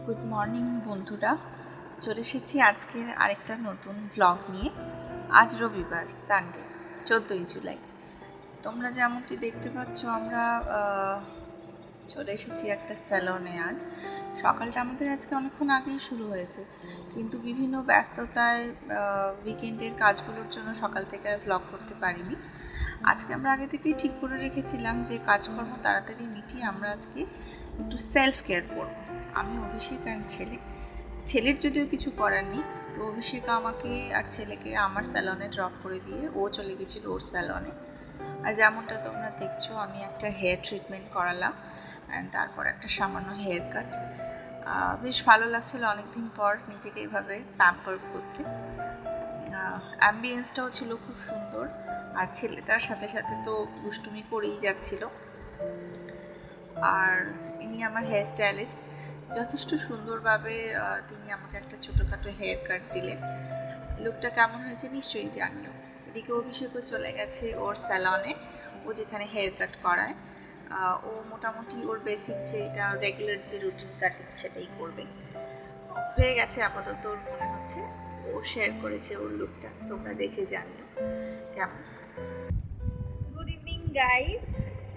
Good morning বন্ধুরা, চলে এসেছি আজকের আরেকটা নতুন ভ্লগ নিয়ে। আজ রবিবার, সানডে, 14ই জুলাই। তোমরা যেমনটি দেখতে পাচ্ছ, আমরা চলে এসেছি একটা স্যালনে। আজ সকালটা আমাদের আজকে অনেকক্ষণ আগেই শুরু হয়েছে, কিন্তু বিভিন্ন ব্যস্ততায় উইকেন্ডের কাজগুলোর জন্য সকাল থেকে আর ভ্লগ করতে পারিনি। আজকে আমরা আগে থেকেই ঠিক করে রেখেছিলাম যে কাজকর্ম তাড়াতাড়ি মিটিয়ে আমরা আজকে একটু সেলফ কেয়ার করবো। আমি, অভিষেক আর ছেলের যদিও কিছু করার নেই, তো অভিষেক আমাকে আর ছেলেকে আমার স্যালনে ড্রপ করে দিয়ে ও চলে গেছিলো ওর স্যালনে। আর যেমনটা তোমরা দেখছো, আমি একটা হেয়ার ট্রিটমেন্ট করালাম অ্যান্ড তারপর একটা সামান্য হেয়ার কাট। বেশ ভালো লাগছিলো অনেকদিন পর নিজেকে এইভাবে প্যাম্পার করতে। অ্যাম্বিয়েন্সটাও ছিল খুব সুন্দর, আর ছেলে তার সাথে সাথে তো দুষ্টুমি করেই যাচ্ছিল। আর ইনি আমার হেয়ার স্টাইলিস্ট, যথেষ্ট সুন্দরভাবে তিনি আমাকে একটা ছোটোখাটো হেয়ার কাট দিলেন। লুকটা কেমন হয়েছে নিশ্চয়ই জানিও। এদিকে অভিষেকও চলে গেছে ওর স্যালনে, ও যেখানে হেয়ার কাট করায়। ও মোটামুটি ওর বেসিক যে এটা রেগুলার যে রুটিন কাটিং সেটাই করবে। হয়ে গেছে আপাতত ওর, মনে হচ্ছে। ও শেয়ার করেছে ওর লুকটা, তোমরা দেখে জানিও কেমন। গুড ইভিনিং গাইজ,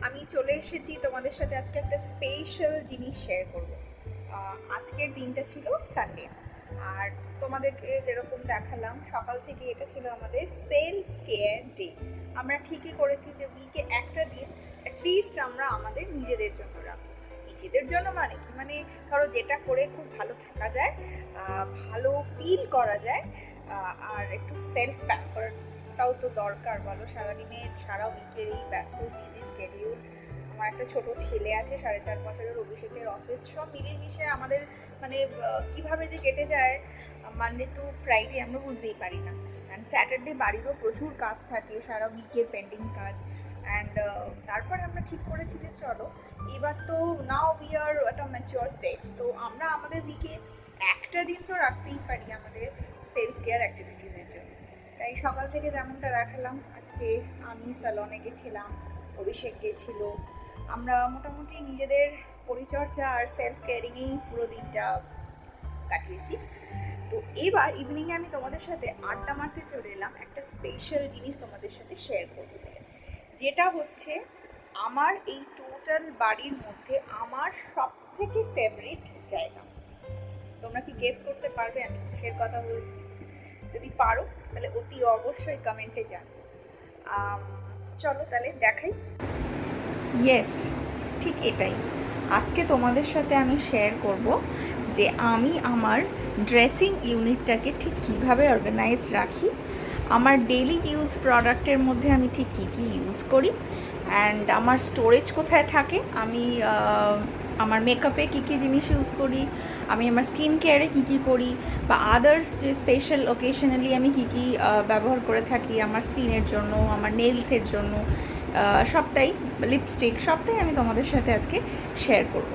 আমি চলে এসেছি তোমাদের সাথে আজকে একটা স্পেশাল জিনিস শেয়ার করব। আজকের দিনটা ছিল সানডে, আর তোমাদেরকে যেরকম দেখালাম সকাল থেকে, এটা ছিল আমাদের সেলফ কেয়ার ডে। আমরা ঠিকই করেছি যে উইকে একটা দিন অ্যাটলিস্ট আমরা আমাদের নিজেদের জন্য রাখবো। নিজেদের জন্য মানে কি, মানে কারো যেটা করে খুব ভালো থাকা যায়, ভালো ফিল করা যায়, আর একটু সেলফ প্যাম্পারটাও তো দরকার, বলো। সারাদিনের সারা উইকের এই ব্যস্ত বিজি স্কেডিউল, আমার একটা ছোট ছেলে আছে 4.5 বছরের, অভিষেকের অফিস, সব মিলিয়ে মিশিয়ে আমাদের মানে কীভাবে যে কেটে যায় মানডে টু ফ্রাইডে আমরা বুঝতেই পারি না। অ্যান্ড স্যাটারডে বাড়িরও প্রচুর কাজ থাকে, সারা উইকের পেন্ডিং কাজ। অ্যান্ড তারপর আমরা ঠিক করেছি যে চলো এবার তো নাও উই আর একটা ম্যাচিওর স্টেজ, তো আমরা আমাদের উইকে একটা দিন তো রাখতেই পারি আমাদের সেলফ কেয়ার অ্যাক্টিভিটিসের জন্য। তাই সকাল থেকে যেমনটা দেখালাম, আজকে আমি স্যালনে গেছিলাম, অভিষেক গেছিল। আমরা মোটামুটি নিজেদের পরিচর্যা আর সেলফ কেয়ারিংয়েই পুরো দিনটা কাটিয়েছি। তো এবার ইভিনিংয়ে আমি তোমাদের সাথে আড্ডা মারতে চলে এলাম একটা স্পেশাল জিনিস তোমাদের সাথে শেয়ার করতে বলে, যেটা হচ্ছে আমার এই টোটাল বাড়ির মধ্যে আমার সব থেকে ফেভারিট জায়গা। তোমরা কি গেস করতে পারবে আমি কিসের কথা বলছি? যদি পারো তাহলে অতি অবশ্যই কমেন্টে জানাও। চলো তাহলে দেখাই। ইয়েস, ঠিক এটাই। আজকে তোমাদের সাথে আমি শেয়ার করব যে আমি আমার ড্রেসিং ইউনিটটাকে ঠিক কীভাবে অর্গানাইজড রাখি, আমার ডেইলি ইউজ প্রোডাক্টের মধ্যে আমি ঠিক কী কী ইউজ করি, অ্যান্ড আমার স্টোরেজ কোথায় থাকে, আমি আমার মেকআপে কী কী জিনিস ইউজ করি, আমি আমার স্কিন কেয়ারে কী কী করি, বা আদার্স যে স্পেশাল ওকেশনালি আমি কী কী ব্যবহার করে থাকি আমার স্কিনের জন্য, আমার নেলসের জন্য, সবটাই, লিপস্টিক, সবটাই আমি তোমাদের সাথে আজকে শেয়ার করব।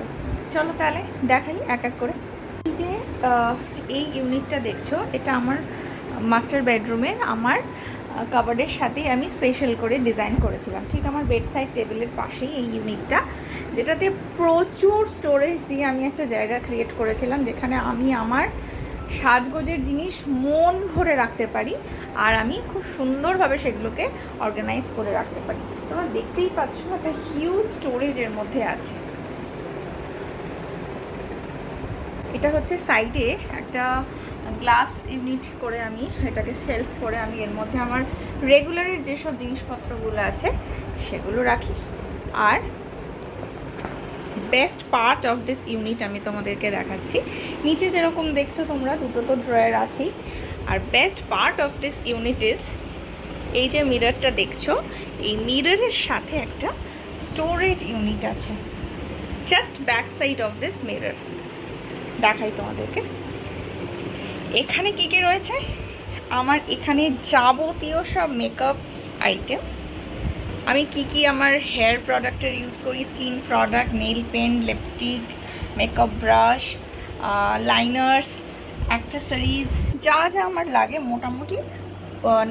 চলো তাহলে দেখাই এক এক করে। এই যে এই ইউনিটটা দেখছো, এটা আমার মাস্টার বেডরুমের আমার কাবার্ডের সাথেই আমি স্পেশাল করে ডিজাইন করেছিলাম, ঠিক আমার বেডসাইড টেবিলের পাশেই এই ইউনিটটা, যেটাতে প্রচুর স্টোরেজ দিয়ে আমি একটা জায়গা ক্রিয়েট করেছিলাম যেখানে আমি আমার সাজগোজের জিনিস মন ভরে রাখতে পারি, আর আমি খুব সুন্দরভাবে সেগুলোকে অর্গানাইজ করে রাখতে পারি। তোমরা দেখতেই পাচ্ছ একটা হিউজ স্টোরেজের মধ্যে আছে। এটা হচ্ছে সাইডে একটা গ্লাস ইউনিট করে আমি এটাকে সেলফ করে আমি এর মধ্যে আমার রেগুলারের যেসব জিনিসপত্রগুলো আছে সেগুলো রাখি। আর best part of this unit আমি তোমাদেরকে দেখাচ্ছি। নিচে যেরকম দেখছো তোমরা, দুটো তো ড্রয়ার আছেই, আর best part of this unit is এই যে মিররটা দেখছো, এই মিররের সাথে একটা স্টোরেজ ইউনিট আছে just back side of this mirror. দেখাই তোমাদেরকে এখানে কী কী রয়েছে। আমার এখানে যাবতীয় সব মেকআপ আইটেম, আমি কি কি আমার হেয়ার প্রোডাক্টের ইউজ করি, skin product, nail paint, lipstick, makeup brush, liners, accessories, যা যা আমার লাগে মোটামুটি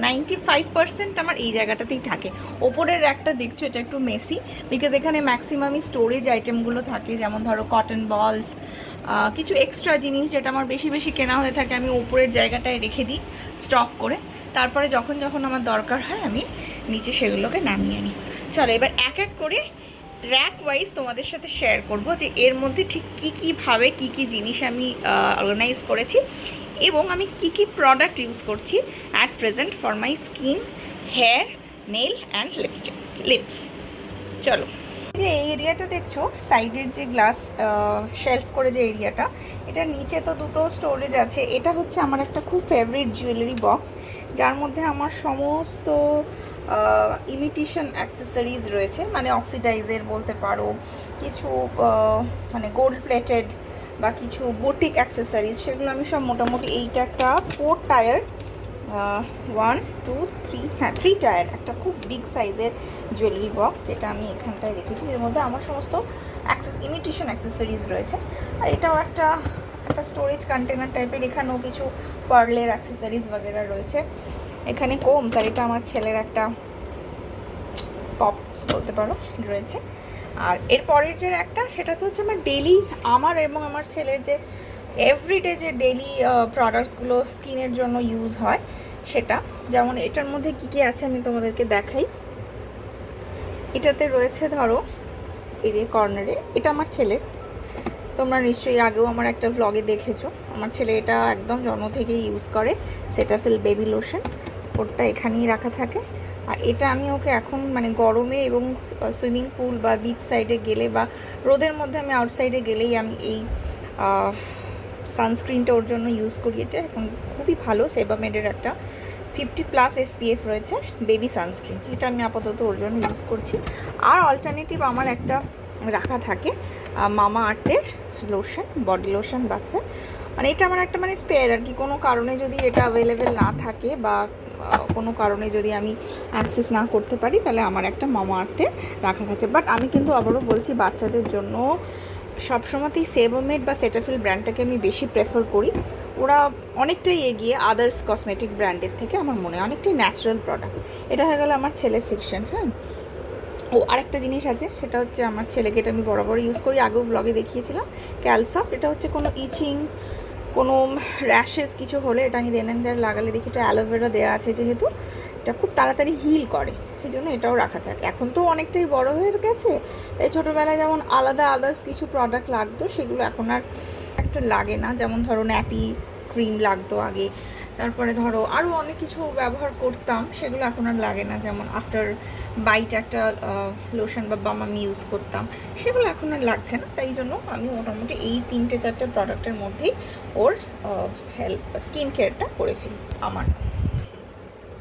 95% আমার এই জায়গাটাতেই থাকে। ওপরের একটা দেখছো এটা একটু মেসি, বিকজ এখানে ম্যাক্সিমামই স্টোরেজ আইটেমগুলো থাকে, যেমন ধরো কটন বলস, কিছু এক্সট্রা জিনিস যেটা আমার বেশি বেশি কেনা হয়ে থাকে আমি উপরের জায়গাটায় রেখে দিই স্টক করে, তারপরে যখন যখন আমার দরকার হয় আমি নিচে সেগুলোকে নামিয়ে আনি। চলো এবার এক এক করে র্যাক ওয়াইজ তোমাদের সাথে শেয়ার করব যে এর মধ্যে ঠিক কীভাবে কী জিনিস আমি অর্গানাইজ করেছি এবং আমি কি প্রোডাক্ট ইউজ করছি at present for my skin, hair, nail and lips. চলো, যে এই এরিয়াটা দেখছো সাইডের যে গ্লাস শেলফ করে যে এরিয়াটা, এটার নিচে তো দুটো স্টোরেজ আছে। এটা হচ্ছে আমার একটা খুব ফেভারিট জুয়েলারি বক্স, যার মধ্যে আমার সমস্ত ইমিটেশন অ্যাক্সেসরিজ রয়েছে, মানে অক্সিডাইজের বলতে পারো, কিছু মানে গোল্ড প্লেটেড বা কিছু বুটিক অ্যাক্সেসরিজ, সেগুলো আমি সব মোটামুটি, এইটা একটা 4 টায়ার 1 2 3 হ্যাঁ 3 টায়ার একটা খুব বিগ সাইজের জুয়েলারি বক্স, যেটা আমি এখানটায় রেখেছি। এর মধ্যে আমার সমস্ত ইমিটেশন অ্যাক্সেসরিজ রয়েছে। আর এটাও একটা স্টোরেজ কন্টেনার টাইপের, এখানেও কিছু পার্লের অ্যাক্সেসরিজ বগেরা রয়েছে। এখানে কোমস, আর এটা আমার ছেলের একটা পপস বলতে পারো রয়েছে। আর এর পরের যে একটা, সেটা তো হচ্ছে আমার এবং আমার ছেলের যে এভরিডে যে ডেলি প্রোডাক্টসগুলো স্কিনের জন্য ইউজ হয় সেটা। যেমন এটার মধ্যে কী কী আছে আমি তোমাদেরকে দেখাই। এটাতে রয়েছে ধরো এই যে কর্নারে, এটা আমার ছেলের, তোমরা নিশ্চয়ই আগেও আমার একটা ভ্লগে দেখেছো। আমার ছেলে এটা একদম জন্ম থেকেই ইউজ করে, সেটাফিল বেবি লোশন, ওটা এখানেই রাখা থাকে। আর এটা আমি ওকে এখন মানে গরমে এবং সুইমিং পুল বা বিচ সাইডে গেলে বা রোদের মধ্যে আমি আউটসাইডে গেলেই আমি এই সানস্ক্রিনটা ওর জন্য ইউজ করি। এটা এখন খুবই ভালো, সেবামেডের একটা 50+ SPF রয়েছে বেবি সানস্ক্রিন, এটা আমি আপাতত ওর জন্য ইউজ করছি। আর অল্টারনেটিভ আমার একটা রাখা থাকে মামা আর্থের লোশন, বডি লোশন বাচ্চার, মানে এটা আমার একটা মানে স্পেয়ার আর কি, কোনো কারণে যদি এটা অ্যাভেলেবেল না থাকে বা কোনো কারণে যদি আমি অ্যাক্সেস না করতে পারি, তাহলে আমার একটা মামা আর্থের রাখা থাকে। বাট আমি কিন্তু আবারও বলছি, বাচ্চাদের জন্য সবসময়তেই সেবামেড বা সেটাফিল ব্র্যান্ডটাকে আমি বেশি প্রেফার করি। ওরা অনেকটাই এগিয়ে আদার্স কসমেটিক ব্র্যান্ডের থেকে, আমার মনে হয় অনেকটাই ন্যাচারাল প্রোডাক্ট। এটা হয়ে গেল আমার ছেলের সেকশন। হ্যাঁ, ও আরেকটা জিনিস আছে, সেটা হচ্ছে আমার ছেলেকে, এটা আমি বরাবর ইউজ করি, আগেও ব্লগে দেখিয়েছিলাম, ক্যালসফট। এটা হচ্ছে কোনো ইচিং, কোনো র্যাশেস কিছু হলে এটা আমি দেন লাগালে দেখি, এটা অ্যালোভেরা দেওয়া আছে যেহেতু, এটা খুব তাড়াতাড়ি হিল করে, সেই জন্য এটাও রাখা থাকে। এখন তো অনেকটাই বড় হয়ে গেছে, তাই ছোটোবেলায় যেমন আলাদা আদার্স কিছু প্রোডাক্ট লাগতো, সেগুলো এখন আর একটা লাগে না। যেমন ধরো ন্যাপি ক্রিম লাগতো আগে, তারপরে ধরো আরও অনেক কিছু ব্যবহার করতাম, সেগুলো এখন আর লাগে না। যেমন আফটার বাইট একটা লোশন বা বাম আমি ইউজ করতাম, সেগুলো এখন আর লাগছে না। তাই জন্য আমি মোটামুটি এই 3-4টে প্রোডাক্টের মধ্যেই ওর স্কিন কেয়ারটা করে ফেলি আমার।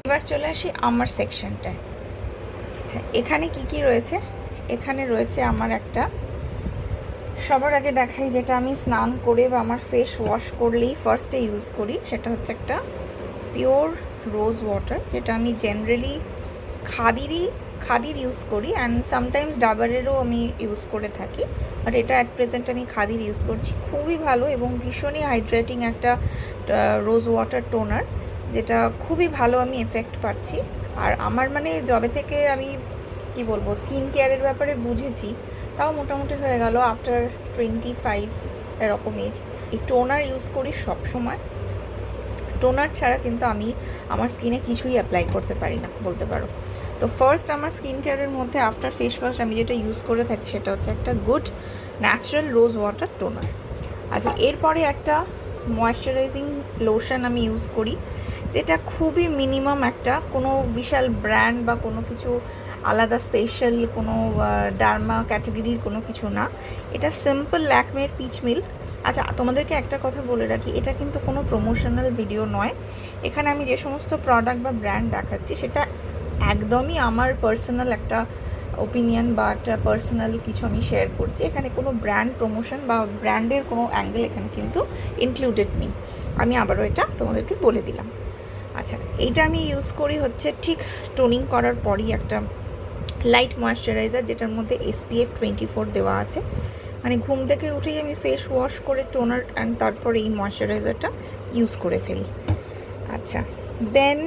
এবার চলে আসি আমার সেকশনটায়। আচ্ছা, এখানে কি রয়েছে? এখানে রয়েছে আমার একটা, সবার আগে দেখাই যেটা আমি স্নান করে বা আমার ফেস ওয়াশ করলেই ফার্স্টে ইউজ করি, সেটা হচ্ছে একটা পিওর রোজ ওয়াটার, যেটা আমি জেনারেলি খাদির ইউজ করি, অ্যান্ড সামটাইমস ডাবারেরও আমি ইউজ করে থাকি। বাট এটা অ্যাট প্রেজেন্ট আমি খাদির ইউজ করছি। খুবই ভালো এবং ভীষণই হাইড্রেটিং একটা রোজ ওয়াটার টোনার, যেটা খুবই ভালো আমি এফেক্ট পাচ্ছি। আর আমার মানে যবে থেকে আমি কি বলবো স্কিন কেয়ারের ব্যাপারে বুঝেছি, তাও মোটামুটি হয়ে গেল আফটার 25 এরকম এজ, এই টোনার ইউজ করি সব সময়। টোনার ছাড়া কিন্তু আমি আমার স্কিনে কিছুই অ্যাপ্লাই করতে পারি না বলতে পারো। তো ফার্স্ট আমার স্কিন কেয়ারের মধ্যে আফটার ফেস ওয়াশ আমি যেটা ইউজ করে থাকি, সেটা হচ্ছে একটা good natural rose water toner. আচ্ছা, এরপরে একটা ময়েশ্চারাইজিং লোশন আমি ইউজ করি, যেটা খুবই মিনিমাম, একটা কোনো বিশাল ব্র্যান্ড বা কোনো কিছু আলাদা স্পেশাল কোনো ডার্মা ক্যাটাগরির কোনো কিছু না। এটা সিম্পল ল্যাকমের পিচ মিল্ক। আচ্ছা, তোমাদেরকে একটা কথা বলে রাখি, এটা কিন্তু কোনো প্রমোশনাল ভিডিও নয়। এখানে আমি যে সমস্ত প্রোডাক্ট বা ব্র্যান্ড দেখাচ্ছি, সেটা একদমই আমার পার্সোনাল একটা ওপিনিয়ন বা একটা পার্সোনাল কিছু আমি শেয়ার করছি। এখানে কোনো ব্র্যান্ড প্রমোশন বা ব্র্যান্ডের কোনো অ্যাঙ্গেল এখানে কিন্তু ইনক্লুডেড নেই। আমি আবারও এটা তোমাদেরকে বলে দিলাম। আচ্ছা, এইটা আমি ইউজ করি হচ্ছে ঠিক টোনিং করার পরই একটা লাইট ময়েশ্চারাইজার, যেটার মধ্যে SPF 24 দেওয়া আছে। মানে ঘুম থেকে উঠেই আমি ফেস ওয়াশ করে টোনার অ্যান্ড তারপরে এই ময়েশ্চারাইজারটা ইউজ করে ফেলি। আচ্ছা, দেন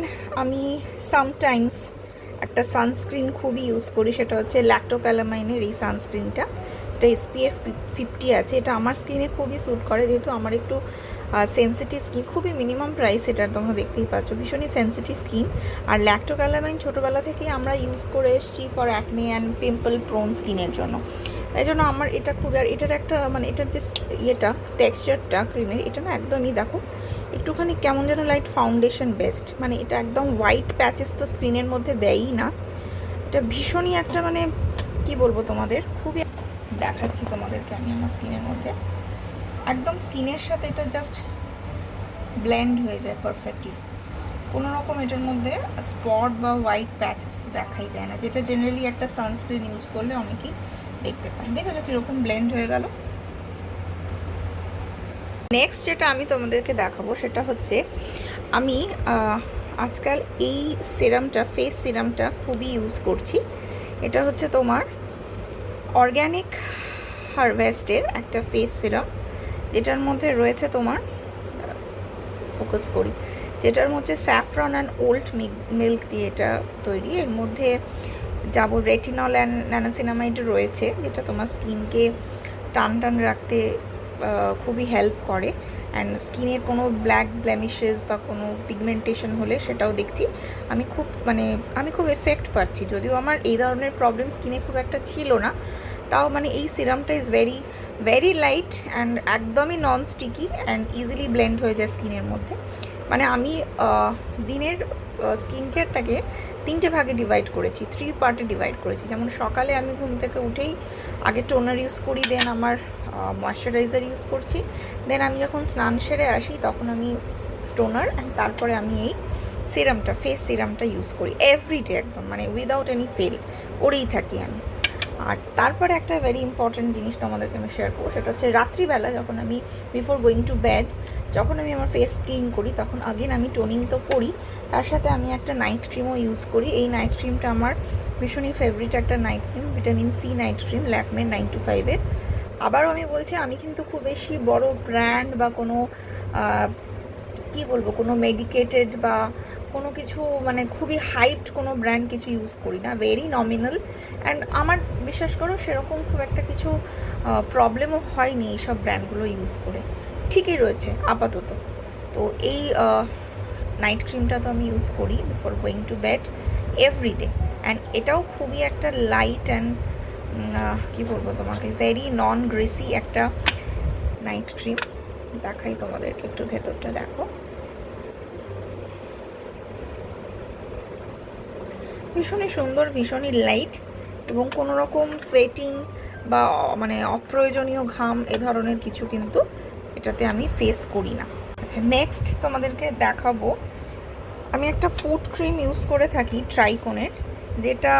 আমি সামটাইমস একটা সানস্ক্রিন খুবই ইউজ করি, সেটা হচ্ছে ল্যাক্টোক্যালামাইনের এই সানস্ক্রিনটা, এটা SPF 50 আছে। এটা আমার স্কিনে খুবই স্যুট করে, যেহেতু আমার একটু সেন্সিটিভ স্কিন। খুবই মিনিমাম প্রাইস এটা, তোমরা দেখতেই পাচ্ছ, ভীষণই সেন্সিটিভ স্কিন। আর ল্যাক্টোক্যালামাইন ছোটোবেলা থেকেই আমরা ইউজ করে এসেছি for acne and pimple prone স্কিনের জন্য। তাই জন্য আমার এটা খুব, আর এটার একটা মানে এটার যে ইয়েটা টেক্সচারটা ক্রিমের, এটা না একদমই দেখো একটুখানি কেমন যেন লাইট ফাউন্ডেশন বেস্ট, মানে এটা একদম হোয়াইট প্যাচেস তো স্ক্রিনের মধ্যে দেয়ই না। এটা ভীষণই একটা মানে কি বলবো তোমাদের, খুবই দেখাচ্ছি তোমাদেরকে আমি আমার স্কিনের মধ্যে, একদম স্কিনের সাথে এটা জাস্ট ব্লেন্ড হয়ে যায় পারফেক্টলি। কোনো রকম এটার মধ্যে স্পট বা হোয়াইট প্যাচেস তো দেখাই যায় না, যেটা জেনারেলি একটা সানস্ক্রিন ইউজ করলে অনেকেই দেখতে পায়। দেখেছো কীরকম ব্লেন্ড হয়ে গেল। নেক্সট যেটা আমি তোমাদেরকে দেখাবো সেটা হচ্ছে, আমি আজকাল এই সিরামটা, ফেস সিরামটা খুবই ইউজ করছি। এটা হচ্ছে তোমার অর্গ্যানিক হারভেস্টের একটা ফেস সিরাম, যেটার মধ্যে রয়েছে তোমার, ফোকাস করি, যেটার মধ্যে স্যাফরন অ্যান্ড ওল্ড মিল্ক দিয়ে এটা তৈরি। এর মধ্যে যাবো রেটিনল অ্যান্ড ন্যানোসিনামাইড রয়েছে, যেটা তোমার স্কিনকে টান টান রাখতে খুবই হেল্প করে। অ্যান্ড স্কিনের কোনো ব্ল্যাক ব্লেমিশেস বা কোনো পিগমেন্টেশন হলে সেটাও দেখছি আমি খুব এফেক্ট পাচ্ছি। যদিও আমার এই ধরনের প্রবলেম স্কিনে খুব একটা ছিল না, তাও মানে এই সিরামটা is very very light and একদমই non sticky and easily blend হয়ে যায় স্কিনের মধ্যে। মানে আমি দিনের স্কিন কেয়ারটাকে 3টে ভাগে ডিভাইড করেছি, 3 পার্টে ডিভাইড করেছি। যেমন সকালে আমি ঘুম থেকে উঠেই আগে টোনার ইউজ করি, দেন আমার ময়শ্চারাইজার ইউজ করছি, দেন আমি যখন স্নান সেরে আসি তখন আমি টোনার, অ্যান্ড তারপরে আমি এই সিরামটা, ফেস সিরামটা ইউজ করি এভরিডে, একদম মানে উইদাউট এনি ফেল করেই থাকি আমি। আর তারপরে একটা ভেরি ইম্পর্ট্যান্ট জিনিস তোমাদেরকে আমি শেয়ার করবো, সেটা হচ্ছে রাত্রিবেলা যখন আমি বিফোর গোয়িং টু বেড, যখন আমি আমার ফেস ক্লিন করি, তখন আগেন আমি টোনিং তো করি, তার সাথে আমি একটা নাইট ক্রিমও ইউজ করি। এই নাইট ক্রিমটা আমার ভীষণই ফেভারিট একটা night cream, vitamin C night cream, ল্যাকমের 925-এর। আবারও আমি বলছি, আমি কিন্তু খুব বেশি বড় ব্র্যান্ড বা কোনো কি বলবো, কোনো মেডিকেটেড বা কোনো কিছু মানে খুবই হাইপড কোনো ব্র্যান্ড কিছু ইউজ করি না, ভেরি নমিনাল। অ্যান্ড আমার বিশ্বাস করো সেরকম খুব একটা কিছু প্রবলেমও হয়নি এইসব ব্র্যান্ডগুলো ইউজ করে, ঠিকই রয়েছে আপাতত। তো এই নাইট ক্রিমটা তো আমি ইউজ করি before going to bed everyday, and এটাও খুবই একটা লাইট অ্যান্ড কী বলবো তোমাকে, ভেরি নন গ্রেসি একটা নাইট ক্রিম। দেখাই তোমাদেরকে একটু ভেতরটা, দেখো ভীষণই সুন্দর, ভীষণই লাইট, এবং কোনো রকম সোয়েটিং বা মানে অপ্রয়োজনীয় ঘাম এ ধরনের কিছু কিন্তু এটাতে আমি ফেস করি না। আচ্ছা, নেক্সট তোমাদেরকে দেখাবো, আমি একটা ফুড ক্রিম ইউজ করে থাকি ট্রাইকনের, যেটা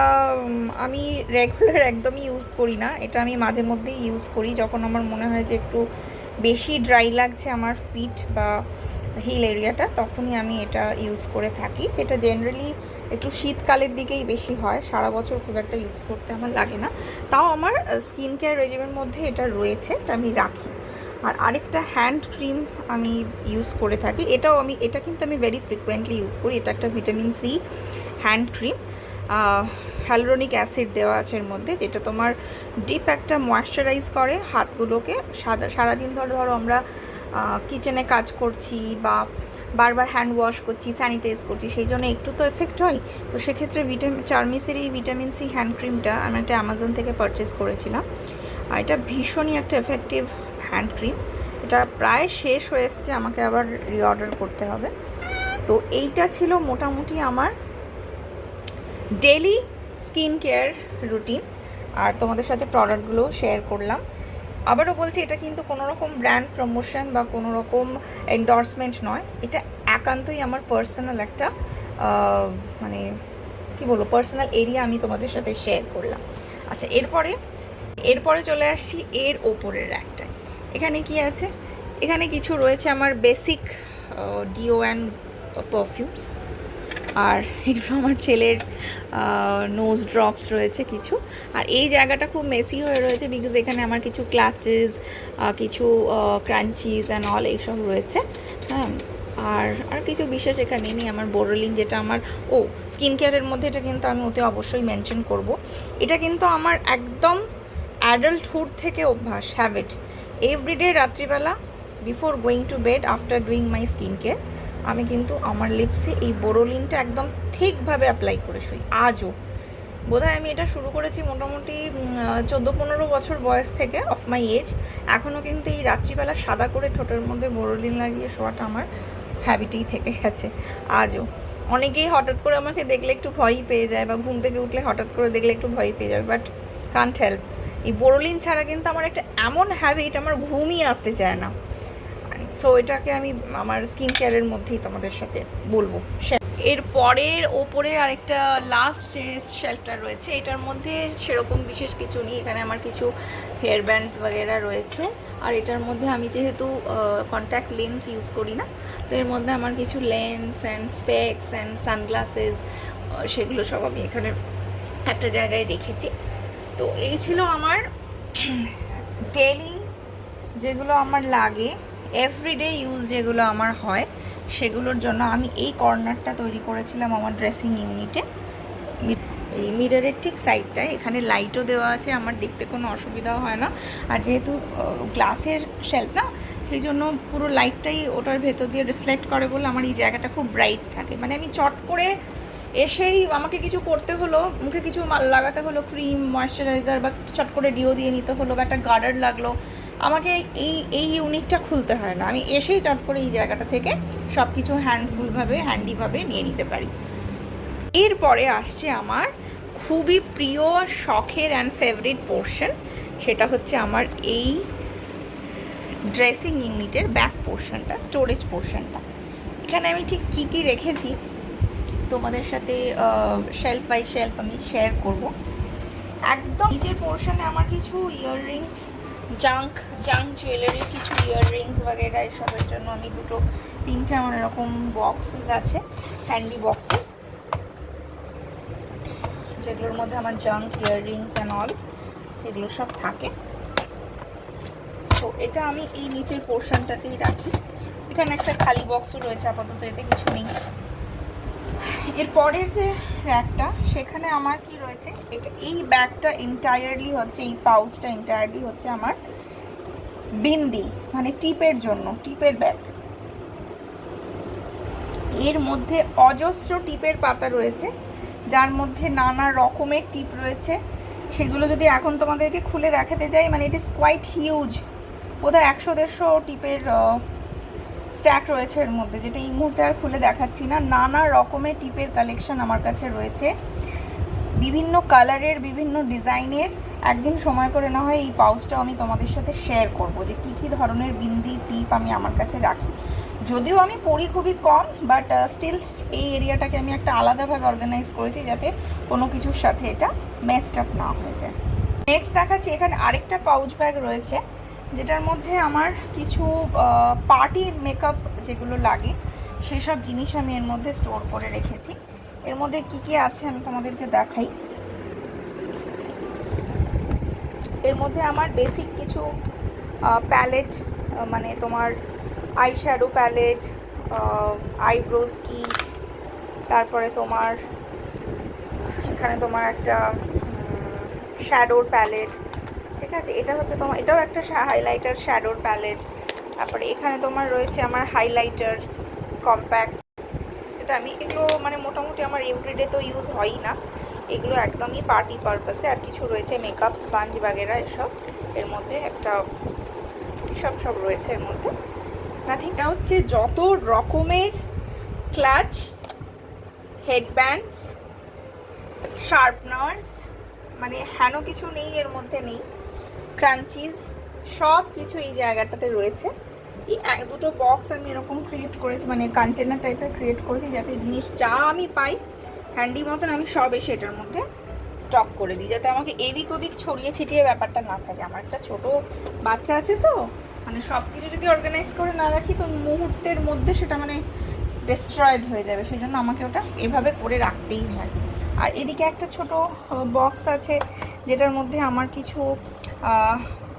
আমি রেগুলার একদমই ইউজ করি না। এটা আমি মাঝে মধ্যেই ইউজ করি যখন আমার মনে হয় যে একটু বেশি ড্রাই লাগছে আমার ফিট বা হিল এরিয়াটা, তখনই আমি এটা ইউজ করে থাকি। এটা জেনারেলি একটু শীতকালের দিকেই বেশি হয়, সারা বছর খুব একটা ইউজ করতে আমার লাগে না, তাও আমার স্কিন কেয়ার রেজিমের মধ্যে এটা রয়েছে, এটা আমি রাখি। আর আরেকটা হ্যান্ড ক্রিম আমি ইউজ করে থাকি, এটা কিন্তু আমি ভেরি ফ্রিকুয়েন্টলি ইউজ করি। এটা একটা vitamin C hand cream, hyaluronic acid দেওয়া আছে এর মধ্যে, যেটা তোমার ডিপ একটা ময়েশ্চারাইজ করে হাতগুলোকে। সারাদিন ধরো আমরা কিচেনে কাজ করছি বা বারবার হ্যান্ড ওয়াশ করছি, স্যানিটাইজ করছি, সেই জন্য একটু তো এফেক্ট হয়। তো সেক্ষেত্রে চার্মিসের এই ভিটামিন সি হ্যান্ড ক্রিমটা আমি একটা অ্যামাজন থেকে পারচেস করেছিলাম, আর এটা ভীষণই একটা এফেক্টিভ হ্যান্ড ক্রিম। এটা প্রায় শেষ হয়ে এসছে, আমাকে আবার রিঅর্ডার করতে হবে। তো এইটা ছিল মোটামুটি আমার ডেলি স্কিন কেয়ার রুটিন, আর তোমাদের সাথে প্রোডাক্টগুলো শেয়ার করলাম। আবারও বলছি, এটা কিন্তু কোনো রকম ব্র্যান্ড প্রমোশন বা কোনো রকম এন্ডোর্সমেন্ট নয়, এটা একান্তই আমার পার্সোনাল একটা মানে কী বলবো, পার্সোনাল এরিয়া আমি তোমাদের সাথে শেয়ার করলাম। আচ্ছা, এরপরে চলে আসছি এর ওপরের র্যাকটায়। এখানে কি আছে? এখানে কিছু রয়েছে আমার বেসিক ডিও অ্যান্ড পারফিউমস, আর এগুলো আমার ছেলের নোজ ড্রপস রয়েছে কিছু। আর এই জায়গাটা খুব মেসি হয়ে রয়েছে, বিকজ এখানে আমার কিছু ক্লাচেস, কিছু ক্রাঞ্চিজ অ্যান্ড অল এইসব রয়েছে। হ্যাঁ, আর কিছু বিশেষ এখানে নেই। আমার বোরোলিন, যেটা আমার স্কিন কেয়ারের মধ্যে, এটা কিন্তু আমি ওতে অবশ্যই মেনশন করব। এটা কিন্তু আমার একদম অ্যাডাল্টহুড থেকে অভ্যাস, হ্যাবিট, এভরিডে রাত্রিবেলা before going to bed after doing my skin care আমি কিন্তু আমার লিপসে এই বোরোলিনটা একদম ঠিকভাবে অ্যাপ্লাই করে শুই আজও। বোধহয় আমি এটা শুরু করেছি মোটামুটি 14-15 বছর বয়স থেকে, অফ মাই এজ। এখনও কিন্তু এই রাত্রিবেলা সাদা করে ঠোঁটের মধ্যে বোরোলিন লাগিয়ে শোয়াটা আমার হ্যাবিটেই থেকে গেছে আজও। অনেকেই হঠাৎ করে আমাকে দেখলে একটু ভয়ই পেয়ে যায়, বা ঘুম থেকে উঠলে হঠাৎ করে দেখলে একটু ভয় পেয়ে যাবে, বাট কান্ট হেল্প। এই বোরোলিন ছাড়া কিন্তু আমার একটা এমন হ্যাবিট, আমার ঘুমই আসতে চায় না। সো এটাকে আমি আমার স্কিন কেয়ারের মধ্যেই তোমাদের সাথে বলবো। এর পরের ওপরে আরেকটা লাস্ট যে শেলফটা রয়েছে, এটার মধ্যে সেরকম বিশেষ কিছু নেই। এখানে আমার কিছু হেয়ার ব্যান্ডস বগেরা রয়েছে, আর এটার মধ্যে আমি যেহেতু কন্ট্যাক্ট লেন্স ইউজ করি না, তো এর মধ্যে আমার কিছু lens and specs and sunglasses, সেগুলো সব আমি এখানে একটা জায়গায় রেখেছি। তো এই ছিল আমার ডেলি যেগুলো আমার লাগে, এভরিডে ইউজ যেগুলো আমার হয়, সেগুলোর জন্য আমি এই কর্নারটা তৈরি করেছিলাম আমার ড্রেসিং ইউনিটে। এই মিররের ঠিক সাইডটায় এখানে লাইটও দেওয়া আছে, আমার দেখতে কোনো অসুবিধাও হয় না। আর যেহেতু গ্লাসের শেলফ না, সেই জন্য পুরো লাইটটাই ওটার ভেতর দিয়ে রিফ্লেক্ট করে বলে আমার এই জায়গাটা খুব ব্রাইট থাকে। মানে আমি চট করে এসেই আমাকে কিছু করতে হলো, মুখে কিছু লাগাতে হলো, ক্রিম, ময়েশ্চারাইজার, বা চট করে ডিও দিয়ে নিতে হলো, বা একটা গার্ডার লাগলো, আমাকে এই ইউনিটটা খুলতে হয় না। আমি এসেই চট করে এই জায়গাটা থেকে সব কিছু হ্যান্ডিভাবে নিয়ে নিতে পারি। এরপরে আসছে আমার খুবই প্রিয়, শখের অ্যান্ড ফেভারিট পোর্শন, সেটা হচ্ছে আমার এই ড্রেসিং ইউনিটের ব্যাক পোর্শনটা, স্টোরেজ পোর্শনটা। এখানে আমি ঠিক কী কী রেখেছি তোমাদের সাথে শেলফ বাই শেলফ আমি শেয়ার করব। একদম নিচের পোর্শনে আমার কিছু ইয়াররিংস, জাঙ্ক জুয়েলারির কিছু ইয়াররিংস বগেরা, এসবের জন্য আমি 2-3টে আমার এরকম বক্সেস আছে, হ্যান্ডি বক্সেস, যেগুলোর মধ্যে আমার জাঙ্ক ইয়াররিংস অ্যান্ড অল এগুলো সব থাকে। তো এটা আমি এই নিচের পোর্শনটাতেই রাখি। এখানে একটা খালি বক্সও রয়েছে, আপাতত এতে কিছু নেই। এর পরের যে র্যাকটা, সেখানে আমার কি রয়েছে, এটা এই ব্যাগটা এন্টায়ারলি হচ্ছে, এই পাউচটা এন্টায়ারলি হচ্ছে আমার বিন্দি, মানে টিপের জন্য, টিপের ব্যাগ। এর মধ্যে অজস্র টিপের পাতা রয়েছে, যার মধ্যে নানা রকমের টিপ রয়েছে। সেগুলো যদি এখন তোমাদেরকে খুলে দেখাতে যাই, মানে ইট ইজ কোয়াইট হিউজ, বোধহয় 100-150 টিপের স্ট্যাক রয়েছে এর মধ্যে, যেটা এই মুহূর্তে আর খুলে দেখাচ্ছি না। নানা রকমের টিপের কালেকশন আমার কাছে রয়েছে, বিভিন্ন কালারের, বিভিন্ন ডিজাইনের। একদিন সময় করে না হয় এই পাউচটাও আমি তোমাদের সাথে শেয়ার করব, যে কী কী ধরনের বিন্দি টিপ আমি আমার কাছে রাখি। যদিও আমি পড়ি খুবই কম, বাট স্টিল এই এরিয়াটাকে আমি একটা আলাদাভাবে অর্গানাইজ করেছি, যাতে কোনো কিছুর সাথে এটা মেসড আপ না হয়ে যায়। নেক্সট দেখাচ্ছি, এখানে আরেকটা পাউচ ব্যাগ রয়েছে, যেটার মধ্যে আমার কিছু পার্টি মেকআপ যেগুলো লাগে, সেসব জিনিস আমি এর মধ্যে স্টোর করে রেখেছি। এর মধ্যে কি কি আছে আমি তোমাদেরকে দেখাই। এর মধ্যে আমার বেসিক কিছু প্যালেট, মানে তোমার eye shadow palette, eyebrows kit, তারপরে তোমার এখানে তোমার একটা শ্যাডোর প্যালেট, ঠিক আছে, এটা হচ্ছে তোমার, এটাও একটা হাইলাইটার শ্যাডোর প্যালেট। তারপরে এখানে তোমার রয়েছে আমার হাইলাইটার কম্প্যাক্ট, এটা আমি এগুলো মানে মোটামুটি আমার এভরিডে তো ইউজ হয়ই না, এগুলো একদমই পার্টি পারপাসে। আর কিছু রয়েছে মেকআপ স্পঞ্জ বাগেরা, এসব এর মধ্যে একটা সব রয়েছে এর মধ্যে। নাথিংটা হচ্ছে যত রকমের ক্লাচ, হেডব্যান্ডস, শার্পনার্স, মানে হেন কিছু নেই এর মধ্যে নেই, ক্রাঞ্চিজ, সব কিছু এই জায়গাটাতে রয়েছে। এই 1-2টো বক্স আমি এরকম ক্রিয়েট করেছি, মানে কন্টেনার টাইপের ক্রিয়েট করেছি, যাতে জিনিস যা আমি পাই হ্যান্ডি মতন আমি সব এসে এটার মধ্যে স্টক করে দিই, যাতে আমাকে এদিক ওদিক ছড়িয়ে ছিটিয়ে ব্যাপারটা না থাকে। আমার একটা ছোট বাচ্চা আছে, তো মানে সব কিছু যদি অর্গানাইজ করে না রাখি, তো মুহূর্তের মধ্যে সেটা মানে ডিস্ট্রয়েড হয়ে যাবে, সেই জন্য আমাকে ওটা এভাবে করে রাখতেই হয়। আর এদিকে একটা ছোট বক্স আছে, যেটার মধ্যে আমার কিছু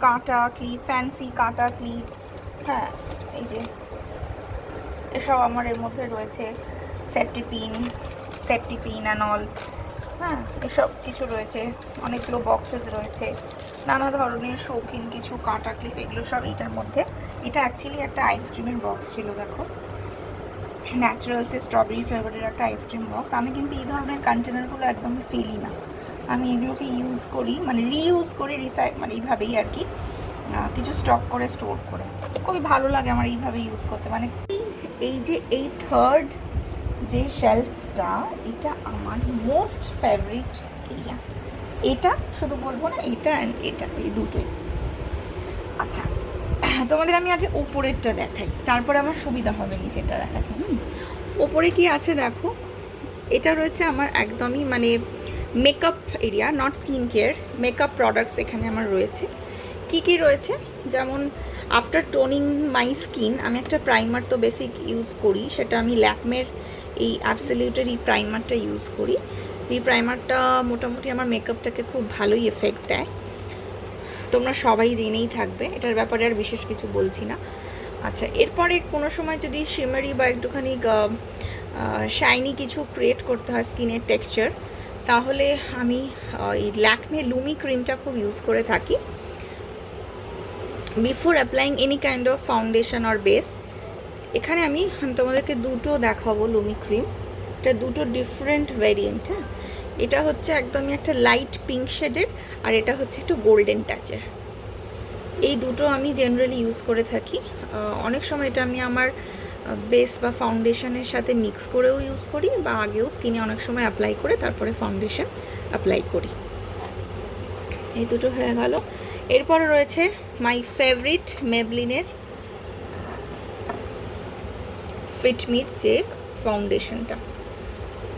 কাঁটা ক্লিপ, ফ্যান্সি কাঁটা ক্লিপ, হ্যাঁ এই যে এসব আমার এর মধ্যে রয়েছে, সেফটি পিন অ্যান্ড অল, হ্যাঁ এসব কিছু রয়েছে, অনেকগুলো বক্সেস রয়েছে। নানা ধরনের শৌখিন কিছু কাটা ক্লিপ, এগুলো সব এটার মধ্যে। এটা অ্যাকচুয়ালি একটা আইসক্রিমের বক্স ছিল, দেখো, ন্যাচারালসের স্ট্রবেরি ফ্লেভারের একটা আইসক্রিম বক্স। আমি কিন্তু এই ধরনের কন্টেনারগুলো একদমই ফেলি না, আমি এগুলোকে ইউজ করি, মানে রিইউজ করি, মানে এইভাবেই আর কি, কিছু স্টক করে স্টোর করে। খুবই ভালো লাগে আমার এইভাবে ইউজ করতে। মানে এই যে এই থার্ড যে শেলফটা, এটা আমার মোস্ট ফেভারিট এরিয়া। এটা শুধু বলবো না, এটা অ্যান্ড এটা, এই দুটোই। আচ্ছা, তোমাদের আমি আগে উপরেরটা দেখাই, তারপরে আমার সুবিধা হবে নিচেরটা দেখাতে। ওপরে কি আছে দেখো, এটা রয়েছে আমার একদমই মানে makeup area, not skin care, makeup products এখানে আমার রয়েছে। কি কি রয়েছে, যেমন আফটার টোনিং মাই স্কিন আমি একটা প্রাইমার তো বেসিক ইউজ করি, সেটা আমি ল্যাকমের এই অ্যাবসলিউটের এই প্রাইমারটা ইউজ করি। এই প্রাইমারটা মোটামুটি আমার মেকআপটাকে খুব ভালোই এফেক্ট দেয়, তোমরা সবাই জেনেই থাকবে, এটার ব্যাপারে আর বিশেষ কিছু বলছি না। আচ্ছা, এরপরে কোনো সময় যদি শিমারি বা একটুখানি শাইনি কিছু ক্রিয়েট করতে হয় স্কিনের টেক্সচার, তাহলে আমি এই ল্যাকমে লুমি ক্রিমটা খুব ইউজ করে থাকি before applying any kind of foundation or base. এখানে আমি তোমাদেরকে দুটো দেখাবো লুমি ক্রিম, এটা দুটো ডিফারেন্ট ভ্যারিয়েন্ট। হ্যাঁ, এটা হচ্ছে একদমই একটা লাইট পিঙ্ক শেডের, আর এটা হচ্ছে একটু গোল্ডেন টাচের। এই দুটো আমি জেনারেলি ইউজ করে থাকি। অনেক সময় এটা আমি আমার বেস বা ফাউন্ডেশনের সাথে মিক্স করেও ইউজ করি, বা আগেও স্কিনে অনেক সময় অ্যাপ্লাই করে তারপরে ফাউন্ডেশন অ্যাপ্লাই করি। এই দুটো হয়ে গেল। এরপরে রয়েছে মাই ফেভারিট মেবলিনের ফিটমির যে ফাউন্ডেশনটা,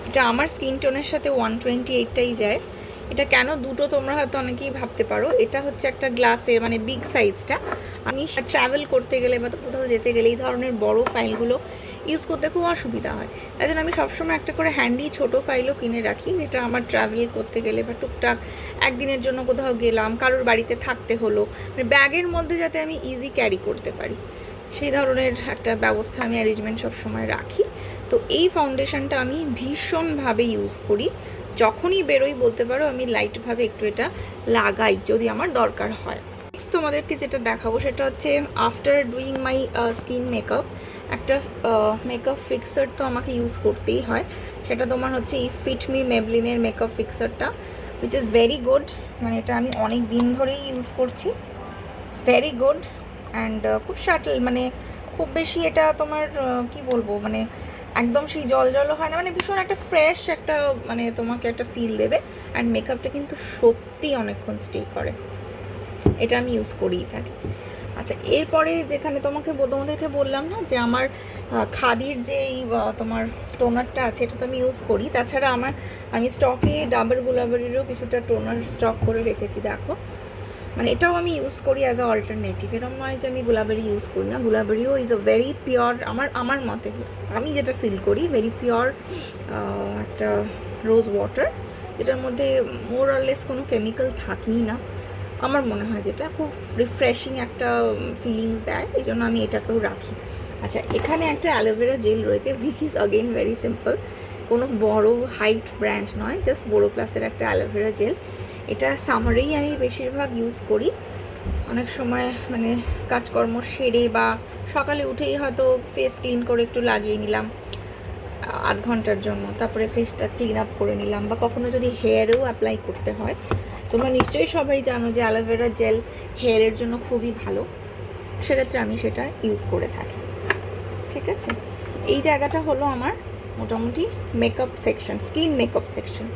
এটা আমার স্কিন টোনের সাথে 128টাই যায়। এটা কেন দুটো তোমরা হয়তো অনেকেই ভাবতে পারো, এটা হচ্ছে একটা গ্লাসের মানে বিগ সাইজটা। আমি ট্রাভেল করতে গেলে বা কোথাও যেতে গেলে এই ধরনের বড় ফাইলগুলো ইউজ করতে খুব অসুবিধা হয়, তাই জন্য আমি সবসময় একটা করে হ্যান্ডি ছোট ফাইলও কিনে রাখি, যেটা আমার ট্রাভেল করতে গেলে বা টুকটাক একদিনের জন্য কোথাও গেলাম, কারোর বাড়িতে থাকতে হলো, মানে ব্যাগের মধ্যে যাতে আমি ইজি ক্যারি করতে পারি, সেই ধরনের একটা ব্যবস্থা আমি অ্যারেঞ্জমেন্ট সবসময় রাখি। তো এই ফাউন্ডেশনটা আমি ভীষণভাবে ইউজ করি, যখনই বেরোই বলতে পারো আমি লাইটভাবে একটু এটা লাগাই যদি আমার দরকার হয়। নেক্সট তোমাদেরকে যেটা দেখাবো সেটা হচ্ছে after doing my skin makeup, একটা মেকআপ ফিক্সার তো আমাকে ইউজ করতেই হয়, সেটা তোমার হচ্ছে এই ফিটমি মেবলিনের মেকআপ ফিক্সারটা, উইচ ইজ ভেরি গুড। মানে এটা আমি অনেক দিন ধরেই ইউজ করছি, ইটস ভেরি গুড অ্যান্ড খুব শাটল, মানে খুব বেশি এটা তোমার কি বলবো, মানে একদম সেই জল জলও হয় না, মানে ভীষণ একটা ফ্রেশ একটা মানে তোমাকে একটা ফিল দেবে, অ্যান্ড মেকআপটা কিন্তু সত্যি অনেকক্ষণ স্টে করে, এটা আমি ইউজ করেই থাকি। আচ্ছা, এরপরে যেখানে তোমাদেরকে বললাম না যে আমার খাদির যে এই তোমার টোনারটা আছে, এটা তো আমি ইউজ করি, তাছাড়া আমি স্টকে ডাবর গুলাবারিরও কিছুটা টোনার স্টক করে রেখেছি, দেখো, মানে এটাও আমি ইউজ করি অ্যাজ আ অল্টারনেটিভ। এরকম নয় যে আমি গুলাবেরি ইউজ করি না, গুলাবেরিও ইজ আ ভেরি পিওর, আমার মতে আমি যেটা ফিল করি ভেরি পিওর একটা রোজ ওয়াটার, যেটার মধ্যে মোর অর লেস কোনো কেমিক্যাল থাকেই না, আমার মনে হয় যেটা খুব রিফ্রেশিং একটা ফিলিংস দেয়, এই জন্য আমি এটাকেও রাখি। আচ্ছা, এখানে একটা অ্যালোভেরা জেল রয়েছে, which is again very simple, কোনো বড় হাইট ব্র্যান্ড নয়, জাস্ট বোরো প্লাসের একটা অ্যালোভেরা জেল। এটা সামারেই আমি বেশিরভাগ ইউজ করি, অনেক সময় মানে কাজকর্ম সেরে বা সকালে উঠেই হয়তো ফেস ক্লিন করে একটু লাগিয়ে নিলাম আধ ঘন্টার জন্য, তারপরে ফেসটা ক্লিন আপ করে নিলাম, বা কখনো যদি হেয়ারেও অ্যাপ্লাই করতে হয়, তোমরা নিশ্চয়ই সবাই জানো যে অ্যালোভেরা জেল হেয়ারের জন্য খুবই ভালো, সেক্ষেত্রে আমি সেটা ইউজ করে থাকি। ঠিক আছে, এই জায়গাটা হলো আমার মোটামুটি makeup section, skin makeup section.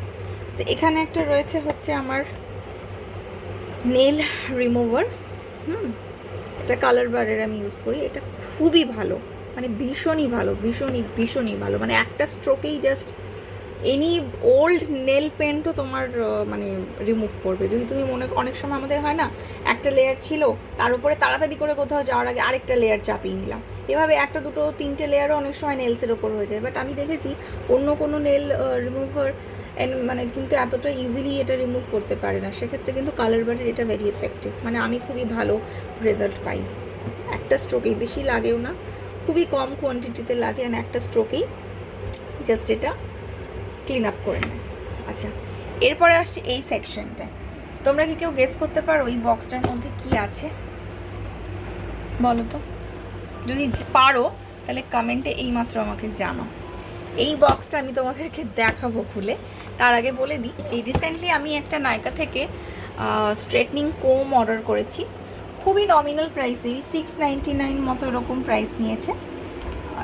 যে এখানে একটা রয়েছে হচ্ছে আমার নেল রিমুভার, এটা কালার বারের আমি ইউজ করি, এটা খুবই ভালো, মানে ভীষণই ভালো, ভীষণই ভালো, মানে একটা স্ট্রোকেই জাস্ট এনি ওল্ড নেল পেন্টও তোমার মানে রিমুভ করবে। যদি তুমি অনেক সময় আমাদের হয় না, একটা লেয়ার ছিল, তার উপরে তাড়াতাড়ি করে কোথাও যাওয়ার আগে আরেকটা লেয়ার চাপিয়ে নিলাম, এভাবে একটা দুটো তিনটে লেয়ারও অনেক সময় নেলসের ওপর হয়ে যায়, বাট আমি দেখেছি অন্য কোনো নেল রিমুভার মানে কিন্তু এতটা ইজিলি এটা রিমুভ করতে পারে না, সেক্ষেত্রে কিন্তু কালার বারের এটা ভেরি এফেক্টিভ, মানে আমি খুবই ভালো রেজাল্ট পাই, একটা স্ট্রোকেই, বেশি লাগেও না, খুবই কম কোয়ান্টিটিতে লাগে, আর একটা স্ট্রোকেই জাস্ট এটা ক্লিন আপ করে নেয়। আচ্ছা, এরপরে আসছে এই সেকশনটা, তোমরা কি কেউ গেস করতে পারো এই বক্সটার মধ্যে কি আছে? বলো তো, যদি পারো তাহলে কমেন্টে এইমাত্র আমাকে জানাও। এই বক্সটা আমি তোমাদেরকে দেখাবো খুলে। তার আগে বলে দিই, এই রিসেন্টলি আমি একটা নায়কা থেকে স্ট্রেটনিং কোম অর্ডার করেছি। খুবই নমিনাল প্রাইসেই, 699 মতো এরকম প্রাইস নিয়েছে।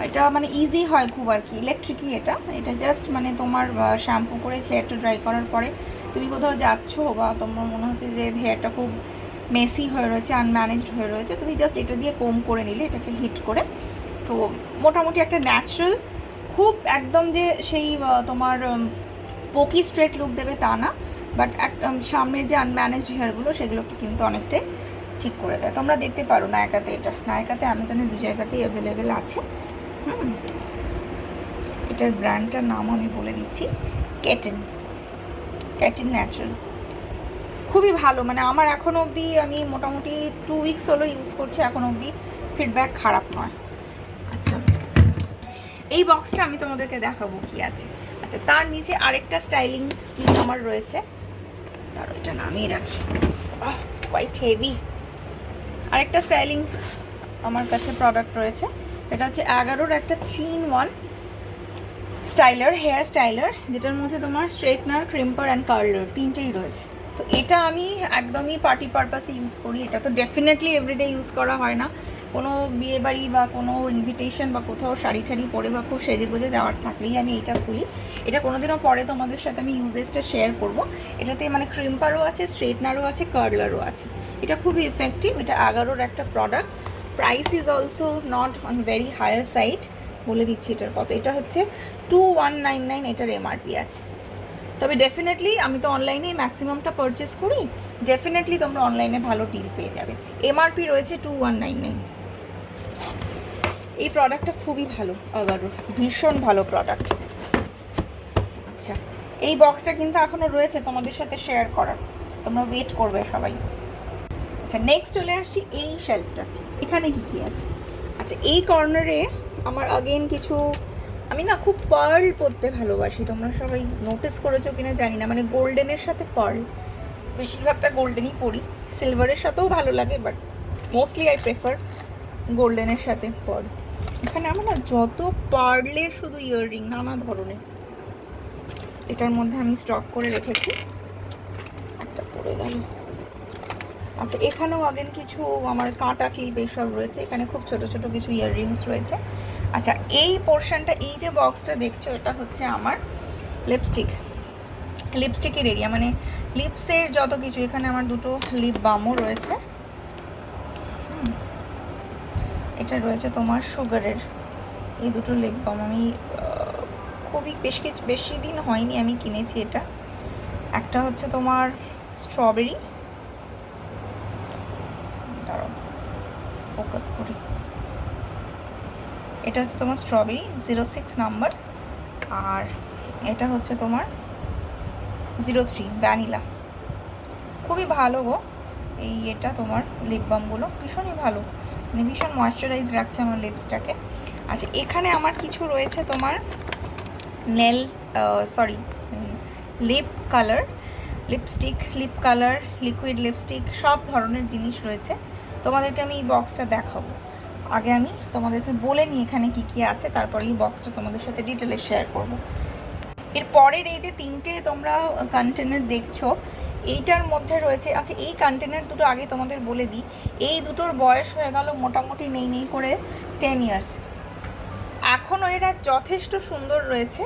এটা মানে ইজি হয় খুব আর কি, ইলেকট্রিকই এটা। এটা জাস্ট মানে তোমার শ্যাম্পু করে হেয়ারটা ড্রাই করার পরে তুমি কোথাও যাচ্ছো বা তোমার মনে হচ্ছে যে হেয়ারটা খুব মেসি হয়ে রয়েছে, আনম্যানেজড হয়ে রয়েছে, তুমি জাস্ট এটা দিয়ে কোম করে নিলে, এটাকে হিট করে। তো মোটামুটি একটা ন্যাচারাল, খুব একদম যে সেই তোমার পোকি স্ট্রেট লুক দেবে তা না, বাট একদম সামনের যে আনম্যানেজড হেয়ারগুলো সেগুলোকে কিন্তু অনেকটাই ঠিক করে দেয়। তোমরা দেখতে পারো নায়কাতে, এটা নায়কাতে, অ্যামাজনে 2 জায়গাতেই অ্যাভেলেবেল আছে। এটার ব্র্যান্ডটার নাম আমি বলে দিচ্ছি, ক্যাটিন ন্যাচারাল। খুবই ভালো, মানে আমার এখনও অবধি, আমি মোটামুটি 2 উইকস হলো ইউজ করছি, এখনও অবধি ফিডব্যাক খারাপ নয়। আচ্ছা, এই বক্সটা আমি তোমাদেরকে দেখাবো কি আছে। আচ্ছা, তার নিচে আরেকটা স্টাইলিং কিট আমার রয়েছে, তার ওইটা নামিয়ে রাখি, কোয়াইট হেভি। আরেকটা স্টাইলিং আমার কাছে প্রোডাক্ট রয়েছে, এটা হচ্ছে 11-র একটা 3-in-1 স্টাইলার, হেয়ার স্টাইলার, যেটার মধ্যে তোমার স্ট্রেটনার, ক্রিম্পার অ্যান্ড কার্লার তিনটেই রয়েছে। তো এটা আমি একদমই পার্টি পারপাসে ইউজ করি। এটা তো ডেফিনেটলি এভরিডে ইউজ করা হয় না, কোনো বিয়েবাড়ি বা কোনো ইনভিটেশন বা কোথাও শাড়ি ঠাড়ি পরে বা খুব সেজে গুজে যাওয়ার থাকলেই আমি এটা খুলি। এটা কোনোদিনও পরে তোমাদের সাথে আমি ইউজেসটা শেয়ার করব। এটাতে মানে ক্রিম্পারও আছে, স্ট্রেটনারও আছে, কার্লারও আছে। এটা খুবই ইফেক্টিভ। এটা 11-র একটা product. Price is also not on very higher side. বলে দিচ্ছি এটার কত, এটা হচ্ছে 2199 এটার এমআরপি আছে। তবে ডেফিনেটলি আমি তো অনলাইনেই ম্যাক্সিমামটা পারচেস করি, ডেফিনেটলি তোমরা অনলাইনে ভালো ডিল পেয়ে যাবে। এমআরপি রয়েছে 2199। এই প্রোডাক্টটা খুবই ভালো, আগারোর ভীষণ ভালো প্রোডাক্ট। আচ্ছা, এই বক্সটা কিন্তু এখনও রয়েছে তোমাদের সাথে শেয়ার করার, তোমরা ওয়েট করবে সবাই। আচ্ছা, নেক্সট চলে আসছি এই শেলফটাতে। এখানে কি কি আছে? আচ্ছা, এই কর্নারে আমার আগেন কিছু, আমি না খুব পার্ল পরতে ভালোবাসি, তোমরা সবাই নোটিস করেছো কিনা জানি না, মানে গোল্ডেনের সাথে পার্ল, বেশিরভাগটা গোল্ডেনই পরি, সিলভারের সাথেও ভালো লাগে, বাট মোস্টলি আই প্রেফার গোল্ডেনের সাথে পার্ল। এখানে আমার না যত পার্লের শুধু ইয়াররিং নানা ধরনের, এটার মধ্যে আমি স্টক করে রেখেছি, একটা পড়ে গেল। আচ্ছা, এখানেও আগেন কিছু আমার কাঁটা ক্লিপ এইসব রয়েছে, এখানে খুব ছোট ছোট কিছু ইয়াররিংস রয়েছে। আচ্ছা, এই পোর্শনটা, এই যে বক্সটা দেখছো, এটা হচ্ছে আমার লিপস্টিকের এরিয়া, মানে লিপসের যত কিছু। এখানে আমার দুটো লিপ বামও রয়েছে। এটা রয়েছে তোমার সুগারের এই দুটো লিপ বাম। আমি খুবই বেশি দিন হয়নি আমি কিনেছি এটা। একটা হচ্ছে তোমার স্ট্রবেরি, দাঁড়াও ফোকাস করি, এটা হচ্ছে তোমার স্ট্রবেরি 06 নাম্বার, আর এটা হচ্ছে তোমার 03 ভ্যানিলা। খুবই ভালো গো এই এটা তোমার লিপ বামগুলো, ভীষণই ভালো, মানে ভীষণ ময়েশ্চারাইজ রাখছে আমার লিপসটাকে। আচ্ছা, এখানে আমার কিছু রয়েছে তোমার lip colour, lipstick, lip colour, liquid lipstick, সব ধরনের জিনিস রয়েছে। তোমাদেরকে আমি এই বক্সটা দেখাবো, আগে আমি তোমাদেরকে বলে নিই এখানে কি কি আছে, তারপরে এই বক্সটা তোমাদের সাথে ডিটেলে শেয়ার করব। এর পরের এই যে তিনটে তোমরা কন্টেনার দেখছো, এইটার মধ্যে রয়েছে, আচ্ছা এই কন্টেনার দুটো আগে তোমাদের বলে দিই, এই দুটোর বয়স হয়ে গেল মোটামুটি নেই করে 10 ইয়ার্স। এখনও এরা যথেষ্ট সুন্দর রয়েছে।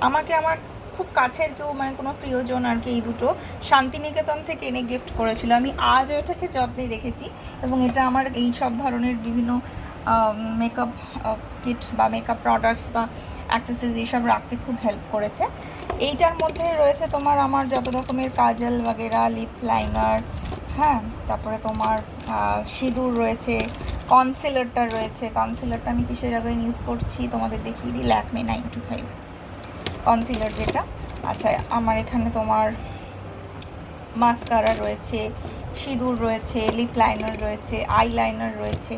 আমাকে আমার খুব কাছের কেউ, মানে কোনো প্রিয়জন আর কি, এই দুটো শান্তিনিকেতন থেকে এনে গিফট করেছিল। আমি আজও এটাকে যত্নে রেখেছি, এবং এটা আমার এই সব ধরনের বিভিন্ন মেকআপ কিট বা মেকআপ প্রোডাক্টস বা অ্যাক্সেসরিজ এইসব রাখতে খুব হেল্প করেছে। এইটার মধ্যে রয়েছে তোমার আমার যত রকমের কাজল বাগেরা, লিপ লাইনার, হ্যাঁ, তারপরে তোমার সিঁদুর রয়েছে, কনসিলারটা রয়েছে। কনসিলারটা আমি কিসের জায়গায় ইউজ করছি তোমাদের দেখিয়ে দিই, ল্যাকমে 925 কনসিলার যেটা। আচ্ছা, আমার এখানে তোমার মাস্কারা রয়েছে, সিঁদুর রয়েছে, লিপ লাইনার রয়েছে, আই লাইনার রয়েছে,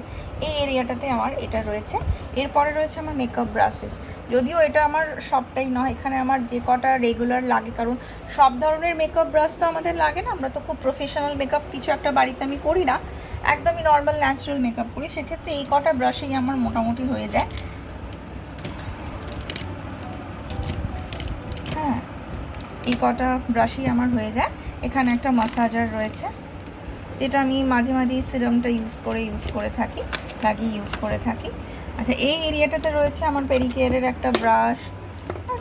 এই এরিয়াটাতে আমার এটা রয়েছে। এরপরে রয়েছে আমার মেকআপ ব্রাশেস, যদিও এটা আমার সবটাই নয়, এখানে আমার যে কটা রেগুলার লাগে, কারণ সব ধরনের মেকআপ ব্রাশ তো আমাদের লাগে না, আমরা তো খুব প্রফেশনাল মেকআপ কিছু একটা বাড়িতে আমি করি না, একদমই নর্মাল ন্যাচারাল মেকআপ করি, সেক্ষেত্রে এই কটা ব্রাশেই আমার মোটামুটি হয়ে যায়। হ্যাঁ, এই কটা ব্রাশই আমার হয়ে যায়। এখানে একটা মাসাজার রয়েছে, যেটা আমি মাঝে মাঝে এই সিরামটা ইউজ করে থাকি, লাগিয়ে ইউজ করে থাকি। আচ্ছা, এই এরিয়াটাতে রয়েছে আমার পেরিকেয়ারের একটা ব্রাশ,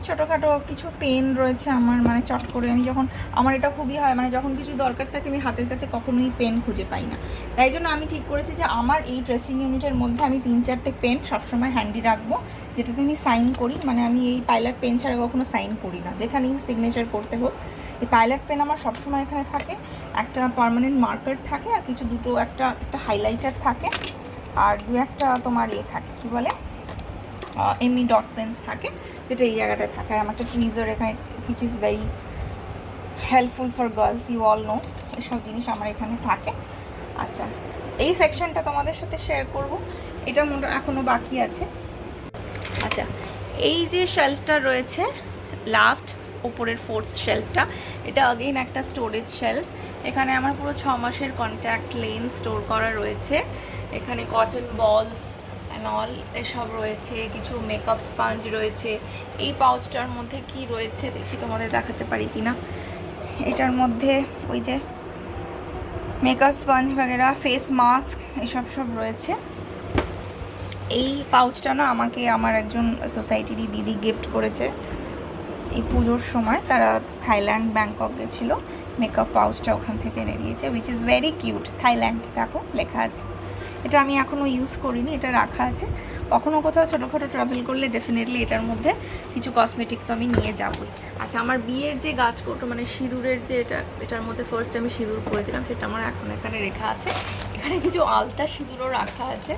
ছোটোখাটো কিছু পেন রয়েছে আমার, মানে চট করে আমি যখন, আমার এটা খুবই হয়, মানে যখন কিছু দরকার থাকে আমি হাতের কাছে কখনোই পেন খুঁজে পাই না, তাই জন্য আমি ঠিক করেছি যে আমার এই ড্রেসিং ইউনিটের মধ্যে আমি 3-4টে পেন সবসময় হ্যান্ডি রাখবো, যেটাতে আমি সাইন করি। মানে আমি এই পাইলার পেন ছাড়া কখনো সাইন করি না, যেখানেই সিগনেচার করতে হোক। এই পাইলার পেন আমার সবসময় এখানে থাকে, একটা পার্মানেন্ট মার্কার থাকে, আর কিছু দুটো একটা হাইলাইটার থাকে, আর দু একটা তোমার থাকে কী বলে এমনি ডট পেন্স থাকে, যেটা এই জায়গাটায় থাকে। আর আমার একটা টুইজার এখানে, which is very helpful for girls, you all know, এসব জিনিস আমার এখানে থাকে। আচ্ছা, এই সেকশনটা তোমাদের সাথে শেয়ার করব, এটা এখনও বাকি আছে। আচ্ছা, এই যে শেলফটা রয়েছে লাস্ট ওপরের 4th শেলফটা, এটা আগেইন একটা স্টোরেজ শেলফ। এখানে আমার পুরো 6 মাসের কন্ট্যাক্ট লেন্স স্টোর করা রয়েছে, এখানে কটন বলস অ্যান্ড অল এসব রয়েছে, কিছু মেকআপ স্পঞ্জ রয়েছে। এই পাউচটার মধ্যে কি রয়েছে দেখি তোমাদের দেখাতে পারি কি না। এটার মধ্যে ওই যে মেকআপ স্পঞ্জ বাগেরা, ফেস মাস্ক, এসব সব রয়েছে। এই পাউচটা না আমাকে আমার একজন সোসাইটিরই দিদি গিফট করেছে এই পুজোর সময়, তারা থাইল্যান্ড ব্যাংকক গেছিল, মেকআপ পাউচটা ওখান থেকে এনে দিয়েছে, which is very cute. Thailand দেখো লেখা আছে। এটা আমি এখনও ইউজ করিনি, এটা রাখা আছে, কখনও কোথাও ছোটোখাটো ট্রাভেল করলে ডেফিনেটলি এটার মধ্যে কিছু কসমেটিক তো আমি নিয়ে যাবই। আচ্ছা, আমার বিয়ের যে গাছকৌটো, মানে সিঁদুরের যে এটার মধ্যে ফার্স্ট আমি সিঁদুর পরেছিলাম, সেটা আমার এখন এখানে রেখা আছে। এখানে কিছু আলতা সিঁদুরও রাখা আছে।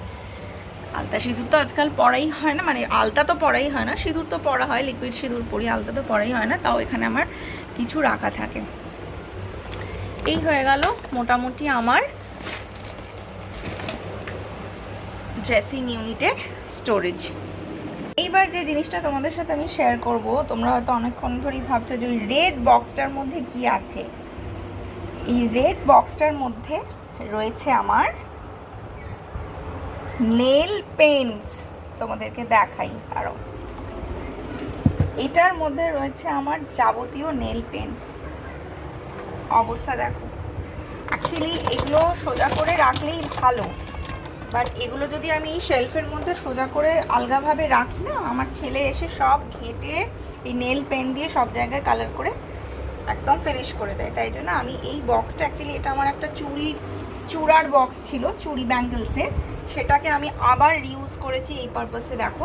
আলতা সিঁদুর তো আজকাল পরাই হয় না, মানে আলতা তো পরাই হয় না, সিঁদুর তো পরা হয়, লিকুইড সিঁদুর পরি, আলতা তো পরাই হয় না, তাও এখানে আমার কিছু রাখা থাকে। এই হয়ে গেল মোটামুটি আমার ড্রেসিং ইউনিটের স্টোরেজ। এইবার যে জিনিসটা তোমাদের সাথে আমি শেয়ার করব, তোমরা হয়তো অনেকক্ষণ ধরেই ভাবছো যে ওই রেড বক্সটার মধ্যে কি আছে। এই রেড বক্সটার মধ্যে রয়েছে আমার নেল পেন্টস, তোমাদেরকে দেখাই। কারণ এটার মধ্যে রয়েছে আমার যাবতীয় নেল পেন্টস। অবস্থা দেখো, অ্যাকচুয়ালি এগুলো সোজা করে রাখলেই ভালো, বাট এগুলো যদি আমি এই শেলফের মধ্যে সোজা করে আলগাভাবে রাখি না, আমার ছেলে এসে সব ঘেঁটে এই নেল পেন দিয়ে সব জায়গায় কালার করে একদম ফিনিশ করে দেয়। তাই জন্য আমি এই বক্সটা, অ্যাকচুয়ালি এটা আমার একটা চূড়ার বক্স ছিল, চুড়ি ব্যাঙ্গেলসের, সেটাকে আমি আবার রিউজ করেছি এই পারপাসে। দেখো,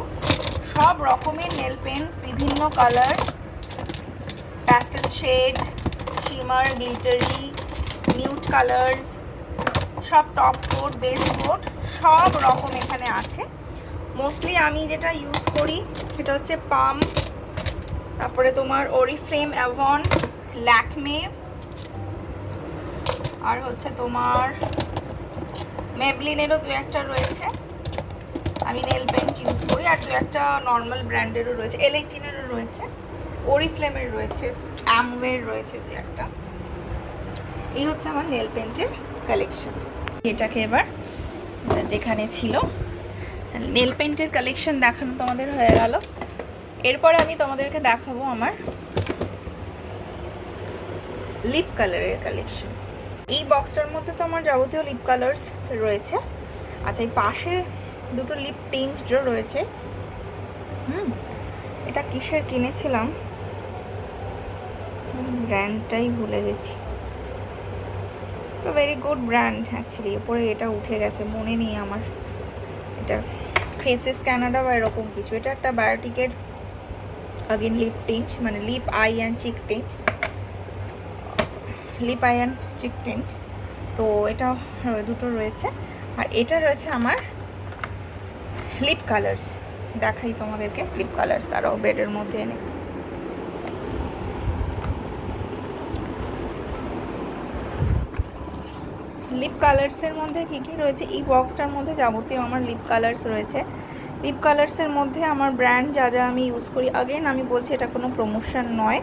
সব রকমের নেল পেন্স, বিভিন্ন colour, pastel shade, shimmer, glittery, nude colours, সব টপ কোট, বেস কোট, সব রকম এখানে আছে। মোস্টলি আমি যেটা ইউজ করি সেটা হচ্ছে পাম, তারপরে তোমার ওরিফ্লেম, অ্যাভন, ল্যাকমে, আর হচ্ছে তোমার মেবলিনেরও দু একটা রয়েছে। আমি নেল পেন্ট ইউজ করি, আর দু একটা নর্মাল ব্র্যান্ডেরও রয়েছে, এল18-এরও রয়েছে, ওরিফ্লেমের রয়েছে, অ্যামওয়ের রয়েছে দু একটা। এই হচ্ছে আমার নেল পেন্টের কালেকশন। এটাকে এবার যেখানে ছিল নেল পেন্টের কালেকশন দেখানো তোমাদের হয়ে গেল। এরপরে আমি তোমাদেরকে দেখাবো আমার লিপ কালারের কালেকশন। এই বক্সটার মধ্যে তো আমার যাবতীয় লিপ কালার্স রয়েছে। আচ্ছা, এই পাশে দুটো লিপ টিন্টও রয়েছে। এটা কিসের কিনেছিলাম ব্র্যান্ডটাই ভুলে গেছি। So very good brand actually. এরপরে এটা উঠে গেছে, মনে নেই আমার। এটা ফেসেস ক্যানাডা বা এরকম কিছু। এটা একটা বায়োটিকের আগেন লিপ টিন্ট, মানে lip eye and cheek tint, lip eye and cheek tint. তো এটা দুটো রয়েছে। আর এটা রয়েছে আমার লিপ কালার্স। দেখাই তোমাদেরকে লিপ কালার্স, তারাও বেডের মধ্যে এনে। লিপ কালার্সের মধ্যে কী কী রয়েছে, এই বক্সটার মধ্যে যাবতীয় আমার লিপ কালার্স রয়েছে। লিপ কালার্সের মধ্যে আমার ব্র্যান্ড যা যা আমি ইউজ করি, আগেন আমি বলছি এটা কোনো প্রমোশন নয়,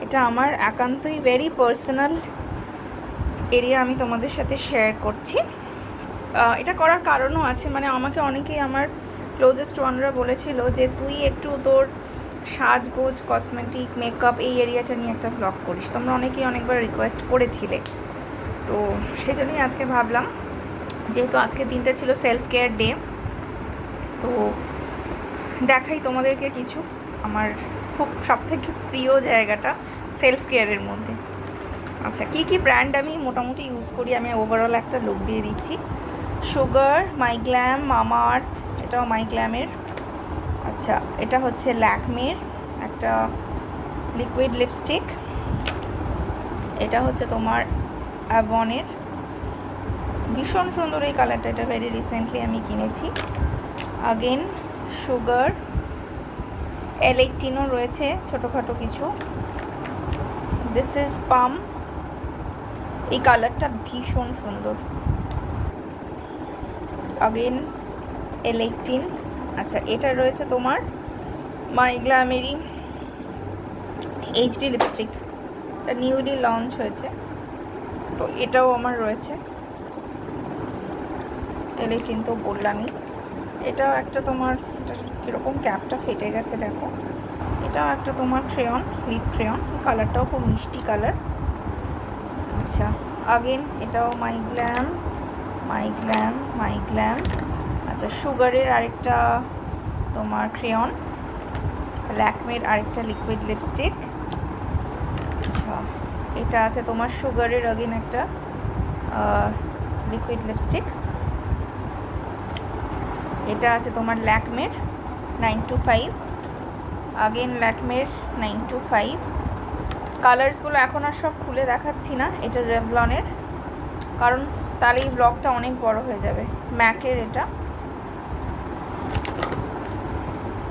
এটা আমার একান্তই ভেরি পার্সোনাল এরিয়া, আমি তোমাদের সাথে শেয়ার করছি। এটা করার কারণও আছে, মানে আমাকে অনেকেই আমার ক্লোজেস্ট ওয়ানরা বলেছিল যে তুই একটু তোর সাজগোজ, কসমেটিক, মেকআপ এই এরিয়াটা নিয়ে একটা ব্লগ করিস। তোমরা অনেকেই অনেকবার রিকোয়েস্ট করেছিলে, তো সেই জন্যই আজকে ভাবলাম, যেহেতু আজকের দিনটা ছিল সেলফ কেয়ার ডে, তো দেখাই তোমাদেরকে কিছু আমার খুব সবথেকে প্রিয় জায়গাটা সেলফ কেয়ারের মধ্যে। আচ্ছা, কী কী ব্র্যান্ড আমি মোটামুটি ইউজ করি আমি ওভারঅল একটা লুক দিয়ে দিচ্ছি। সুগার, মাইগ্ল্যাম, মামাআর্থ, এটাও মাইগ্ল্যামের। আচ্ছা, এটা হচ্ছে ল্যাকমের একটা লিকুইড লিপস্টিক। এটা হচ্ছে তোমার অ্যাভনের, ভীষণ সুন্দর এই কালারটা, এটা ভেরি রিসেন্টলি আমি কিনেছি। আগেন সুগার, L18ও রয়েছে ছোটোখাটো কিছু। দিস ইজ পাম, এই কালারটা ভীষণ সুন্দর। Again L18। আচ্ছা, এটা রয়েছে তোমার মাইগ্ল্যামেরই এইচডি লিপস্টিক, এটা নিউলি লঞ্চ হয়েছে, তো এটাও আমার রয়েছে। L18 তো বললামই। এটাও একটা তোমার, এটা কীরকম ক্যাপটা ফেটে গেছে দেখো, এটাও একটা তোমার ক্রেয়ন, লিপ ক্রেয়ন, কালারটাও খুব মিষ্টি কালার। আচ্ছা, আগেন এটাও মাইগ্ল্যাম, মাইগ্ল্যাম, মাইগ্ল্যাম। আচ্ছা, সুগারের আরেকটা তোমার ক্রেয়ন, ল্যাকমের আরেকটা লিকুইড লিপস্টিক। আচ্ছা, এটা আছে তোমার সুগারের আগেন একটা লিকুইড লিপস্টিক। এটা আছে তোমার ল্যাকমের 925, আগেন ল্যাকমের 925। কালার্সগুলো এখন আর সব খুলে দেখাচ্ছি না, এটা রেভলনের, কারণ তাহলে এই ব্লগটা অনেক বড় হয়ে যাবে। ম্যাকের এটা,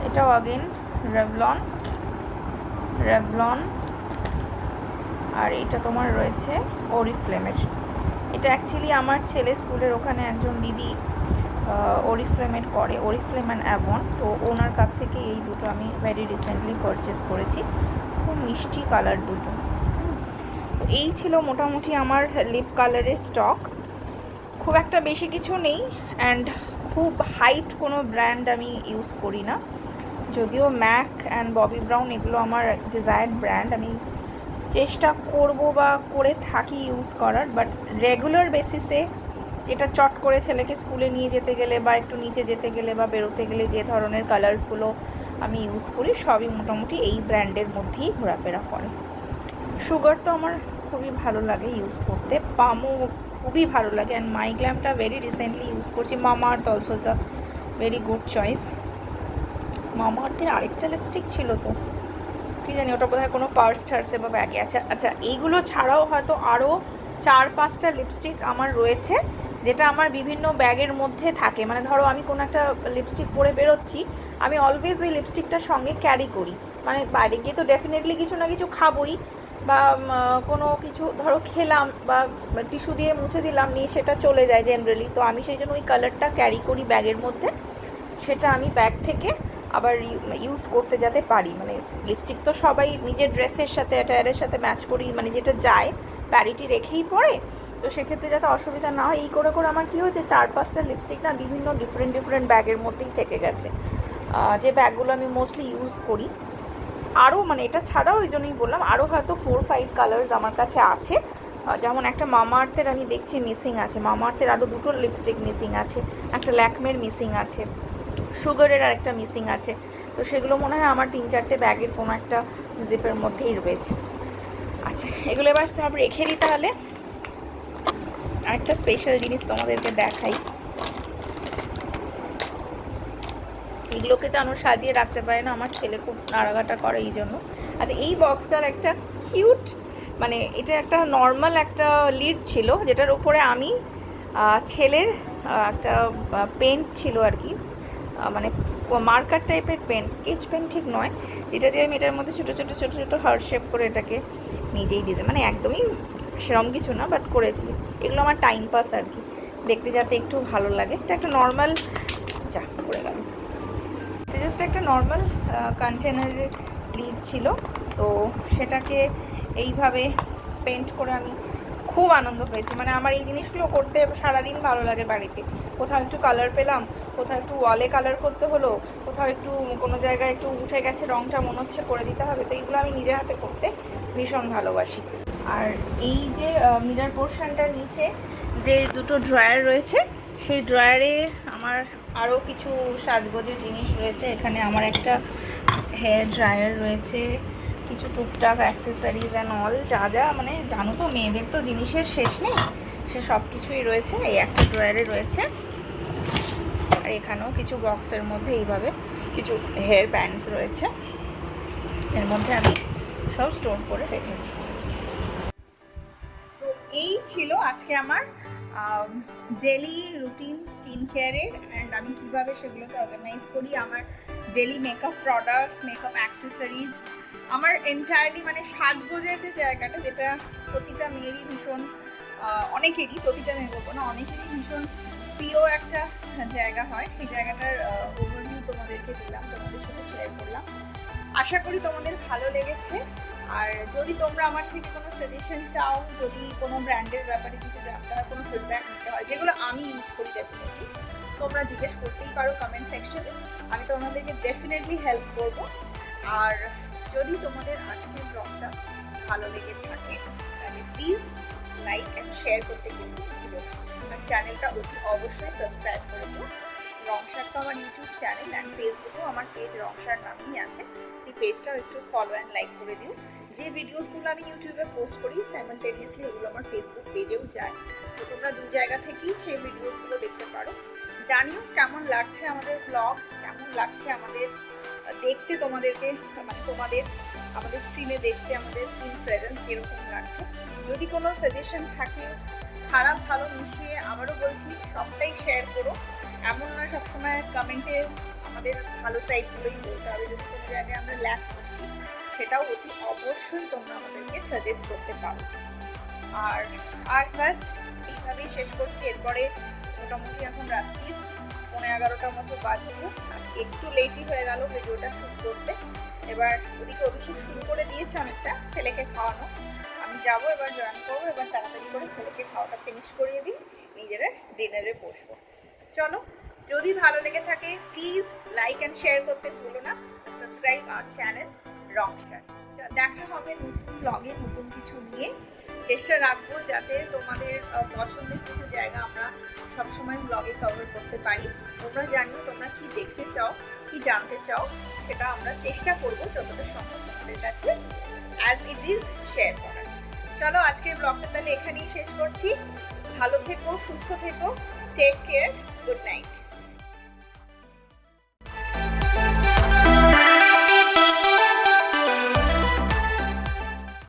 এটাও আগেন রেভলন, রেভলন। আর এটা তোমার রয়েছে ওরিফ্লেমের। এটা অ্যাকচুয়ালি আমার ছেলে স্কুলের ওখানে একজন দিদি ওরিফ্লেমের করে, ওরিফ্লেম অ্যান্ড অ্যাভন, তো ওনার কাছ থেকে এই দুটো আমি ভেরি রিসেন্টলি পারচেস করেছি, খুব মিষ্টি কালার দুটো। তো এই ছিল মোটামুটি আমার লিপ কালারের স্টক, খুব একটা বেশি কিছু নেই, অ্যান্ড খুব হাইট কোনো ব্র্যান্ড আমি ইউজ করি না, যদিও ম্যাক অ্যান্ড ববি ব্রাউন এগুলো আমার ডিজায়ার্ড ব্র্যান্ড, আমি চেষ্টা করব বা করে থাকি ইউজ করার, বাট রেগুলার বেসিসে এটা চট করে ছেলেকে স্কুলে নিয়ে যেতে গেলে বা একটু নিচে যেতে গেলে বা বেরোতে গেলে যে ধরনের কালার্সগুলো আমি ইউজ করি সবই মোটামুটি এই ব্র্যান্ডের মধ্যেই ঘোরাফেরা করে। সুগার তো আমার খুবই ভালো লাগে ইউজ করতে, পামও খুবই ভালো লাগে, অ্যান্ড মাইগ্ল্যামটা ভেরি রিসেন্টলি ইউজ করছি। Mamaearth also is a very good choice. মামাআর্থের আরেকটা লিপস্টিক ছিল তো, কি জানি ওটা বোধহয় কোনো পার্স টার্সে বা ব্যাগে আছে। আচ্ছা, এইগুলো ছাড়াও হয়তো আরও 4-5টা লিপস্টিক আমার রয়েছে, যেটা আমার বিভিন্ন ব্যাগের মধ্যে থাকে, মানে ধরো আমি কোনো একটা লিপস্টিক পরে বেরোচ্ছি, আমি অলওয়েজ ওই লিপস্টিকটার সঙ্গে ক্যারি করি, মানে বাইরে গিয়ে তো ডেফিনেটলি কিছু না কিছু খাবোই, বা কোনো কিছু ধরো খেলাম বা টিস্যু দিয়ে মুছে দিলাম, নিয়ে সেটা চলে যায় জেনারেলি, তো আমি সেই জন্য ওই কালারটা ক্যারি করি ব্যাগের মধ্যে, সেটা আমি ব্যাগ থেকে আবার ইউজ করতে যাতে পারি। মানে লিপস্টিক তো সবাই নিজের ড্রেসের সাথে অ্যাটায়ারের সাথে ম্যাচ করি, মানে যেটা যায় প্যারিটি রেখেই পরে, তো সেক্ষেত্রে যাতে অসুবিধা না হয় এই করে করে আমার কী হয়েছে 4-5টা লিপস্টিক না বিভিন্ন ডিফারেন্ট ব্যাগের মধ্যেই থেকে গেছে, যে ব্যাগগুলো আমি মোস্টলি ইউজ করি। আরও মানে এটা ছাড়াও ওই জন্যই বললাম আরও হয়তো 4-5 কালার্স আমার কাছে আছে, যেমন একটা মামাআর্থের আমি দেখছি মিসিং আছে, মামাআর্থের আরও দুটো লিপস্টিক মিসিং আছে, একটা ল্যাকমের মিসিং আছে, সুগারের আরেকটা মিসিং আছে, তো সেগুলো মনে হয় আমার 3-4টে ব্যাগের কোনো একটা জিপের মধ্যেই রয়েছে। আচ্ছা, এগুলো এবার সব রেখে দিই। তাহলে আরেকটা স্পেশাল জিনিস তোমাদেরকে দেখাই, এগুলোকে জানো সাজিয়ে রাখতে পারে না, আমার ছেলে খুব নাড়াঘাটা করে এই জন্য। আচ্ছা, এই বক্সটার একটা কিউট, মানে এটা একটা নর্মাল একটা লিড ছিল, যেটার উপরে আমি ছেলের একটা পেন্ট ছিল আর কি, মানে মার্কার টাইপের পেন, স্কেচ পেন ঠিক নয়, এটা দিয়ে আমি এটার মধ্যে ছোটো ছোটো হার্ট শেপ করে এটাকে নিজেই ডিজাইন, মানে একদমই সেরকম কিছু না, বাট করেছি। এগুলো আমার টাইম পাস আর কি, দেখতে যাতে একটু ভালো লাগে। এটা একটা নর্মাল, যা পড়ে গেল, এটা জাস্ট একটা নর্মাল কন্টেনারের লিড ছিল, তো সেটাকে এইভাবে পেন্ট করে আমি খুব আনন্দ পেয়েছি। মানে আমার এই জিনিসগুলো করতে সারাদিন ভালো লাগে বাড়িতে। কোথাও একটু কালার পেলাম, কোথাও একটু ওয়ালে কালার করতে হলো, কোথাও একটু কোনো জায়গায় একটু উঠে গেছে রঙটা, মনে হচ্ছে করে দিতে হবে, তো এইগুলো আমি নিজের হাতে করতে ভীষণ ভালোবাসি। আর এই যে মিরর পোর্শনটার নিচে যে দুটো ড্রয়ার রয়েছে, সেই ড্রয়ারে আমার আরও কিছু সাজগোজের জিনিস রয়েছে। এখানে আমার একটা হেয়ার ড্রায়ার রয়েছে, কিছু টুকটাক অ্যাক্সেসরিজ অ্যান্ড অল, যা যা মানে জানো তো মেয়েদের তো জিনিসের শেষ নেই, সে সব কিছুই রয়েছে এই একটা ড্রয়ারে রয়েছে। আর এখানেও কিছু বক্সের মধ্যে এইভাবে কিছু হেয়ার ব্যান্ডস রয়েছে, এর মধ্যে আমি সব স্টোর করে রেখেছি। তো এই ছিল আজকে আমার ডেলি রুটিন স্কিন কেয়ারের, অ্যান্ড আমি কীভাবে সেগুলোকে অর্গানাইজ করি, আমার daily makeup products, makeup accessories, আমার এন্টায়ারলি মানে সাজগোজের যে জায়গাটা, যেটা প্রতিটা মেয়েরই ভীষণ, অনেকেরই, প্রতিটা মেয়ে বলবো না, অনেকেরই ভীষণ প্রিয় একটা জায়গা হয়, সেই জায়গাটার ওভারভিউ তোমাদেরকে দিলাম, তোমাদের সাথে শেয়ার করলাম। আশা করি তোমাদের ভালো লেগেছে। আর যদি তোমরা আমার থেকে কোনো সাজেশন চাও, যদি কোনো ব্র্যান্ডের ব্যাপারে কিছু জানতে হয়, কোনো ফিডব্যাক নিতে হয়, যেগুলো আমি ইউজ করি, ডেফিনেটলি তোমরা জিজ্ঞেস করতেই পারো কমেন্ট সেকশনে, আমি তোমাদেরকে ডেফিনেটলি হেল্প করব। আর যদি তোমাদের আজকের ব্লগটা ভালো লেগে থাকে তাহলে প্লিজ লাইক অ্যান্ড শেয়ার করতে কিন্তু ভুলো না। আর চ্যানেলটা অতি অবশ্যই সাবস্ক্রাইব করে দিও। রংসার তো আমার ইউটিউব চ্যানেল অ্যান্ড ফেসবুকেও আমার পেজ রংসার নামেই আছে, সেই পেজটাও একটু ফলো অ্যান্ড লাইক করে দিও। যে ভিডিওসগুলো আমি ইউটিউবে পোস্ট করি সাইমালটেনিয়াসলি ওগুলো আমার ফেসবুক পেজেও যায়, তো তোমরা দুই জায়গা থেকেই সেই ভিডিওসগুলো দেখতে পারো। জানিও কেমন লাগছে আমাদের ব্লগ, কেমন লাগছে আমাদের দেখতে, তোমাদেরকে মানে তোমাদের আমাদের স্ক্রিনে দেখতে আমাদের স্ক্রিন প্রেজেন্স কীরকম লাগছে। যদি কোনো সাজেশন থাকে, খারাপ ভালো মিশিয়ে, আবারও বলছি সবটাই শেয়ার করো, এমন নয় সবসময় কমেন্টে আমাদের ভালো সাইডগুলোই বলতে হবে। যদি কোনো জায়গায় আমরা ল্যাক করছি সেটাও অতি অবশ্যই তোমরা আমাদেরকে সাজেস্ট করতে পারো। আর ব্যাস এইভাবেই শেষ করছি। এরপরে মোটামুটি এখন রাত্রি 11:30 মতো বাজছে, আজকে একটু লেটই হয়ে গেল ভিডিওটা শুট করতে। এবার ওদিকে অভিষেক শুরু করে দিয়েছে অনেকটা ছেলেকে খাওয়ানো, আমি যাবো এবার জয়েন করবো, এবার তাড়াতাড়ি করে ছেলেকে খাওয়াটা ফিনিশ করিয়ে দিই, নিজেরা ডিনারে বসবো। চলো, যদি ভালো লেগে থাকে প্লিজ লাইক অ্যান্ড শেয়ার করতে ভুলো না, সাবস্ক্রাইব আওয়ার চ্যানেল রংস্টার। দেখা হবে নতুন ব্লগে নতুন কিছু নিয়ে। চেষ্টা রাখবো যাতে তোমাদের পছন্দের কিছু জায়গা আমরা সবসময় ব্লগে কভার করতে পারি। তোমরা জানিও তোমরা কি দেখতে চাও, কি জানতে চাও, সেটা আমরা চেষ্টা করবো যতটা সম্ভব তোমাদের কাছে অ্যাজ ইট ইজ শেয়ার করার। চলো, আজকের ব্লগটা তাহলে এখানেই শেষ করছি। ভালো থেকো, সুস্থ থেকো, টেক কেয়ার, গুড নাইট।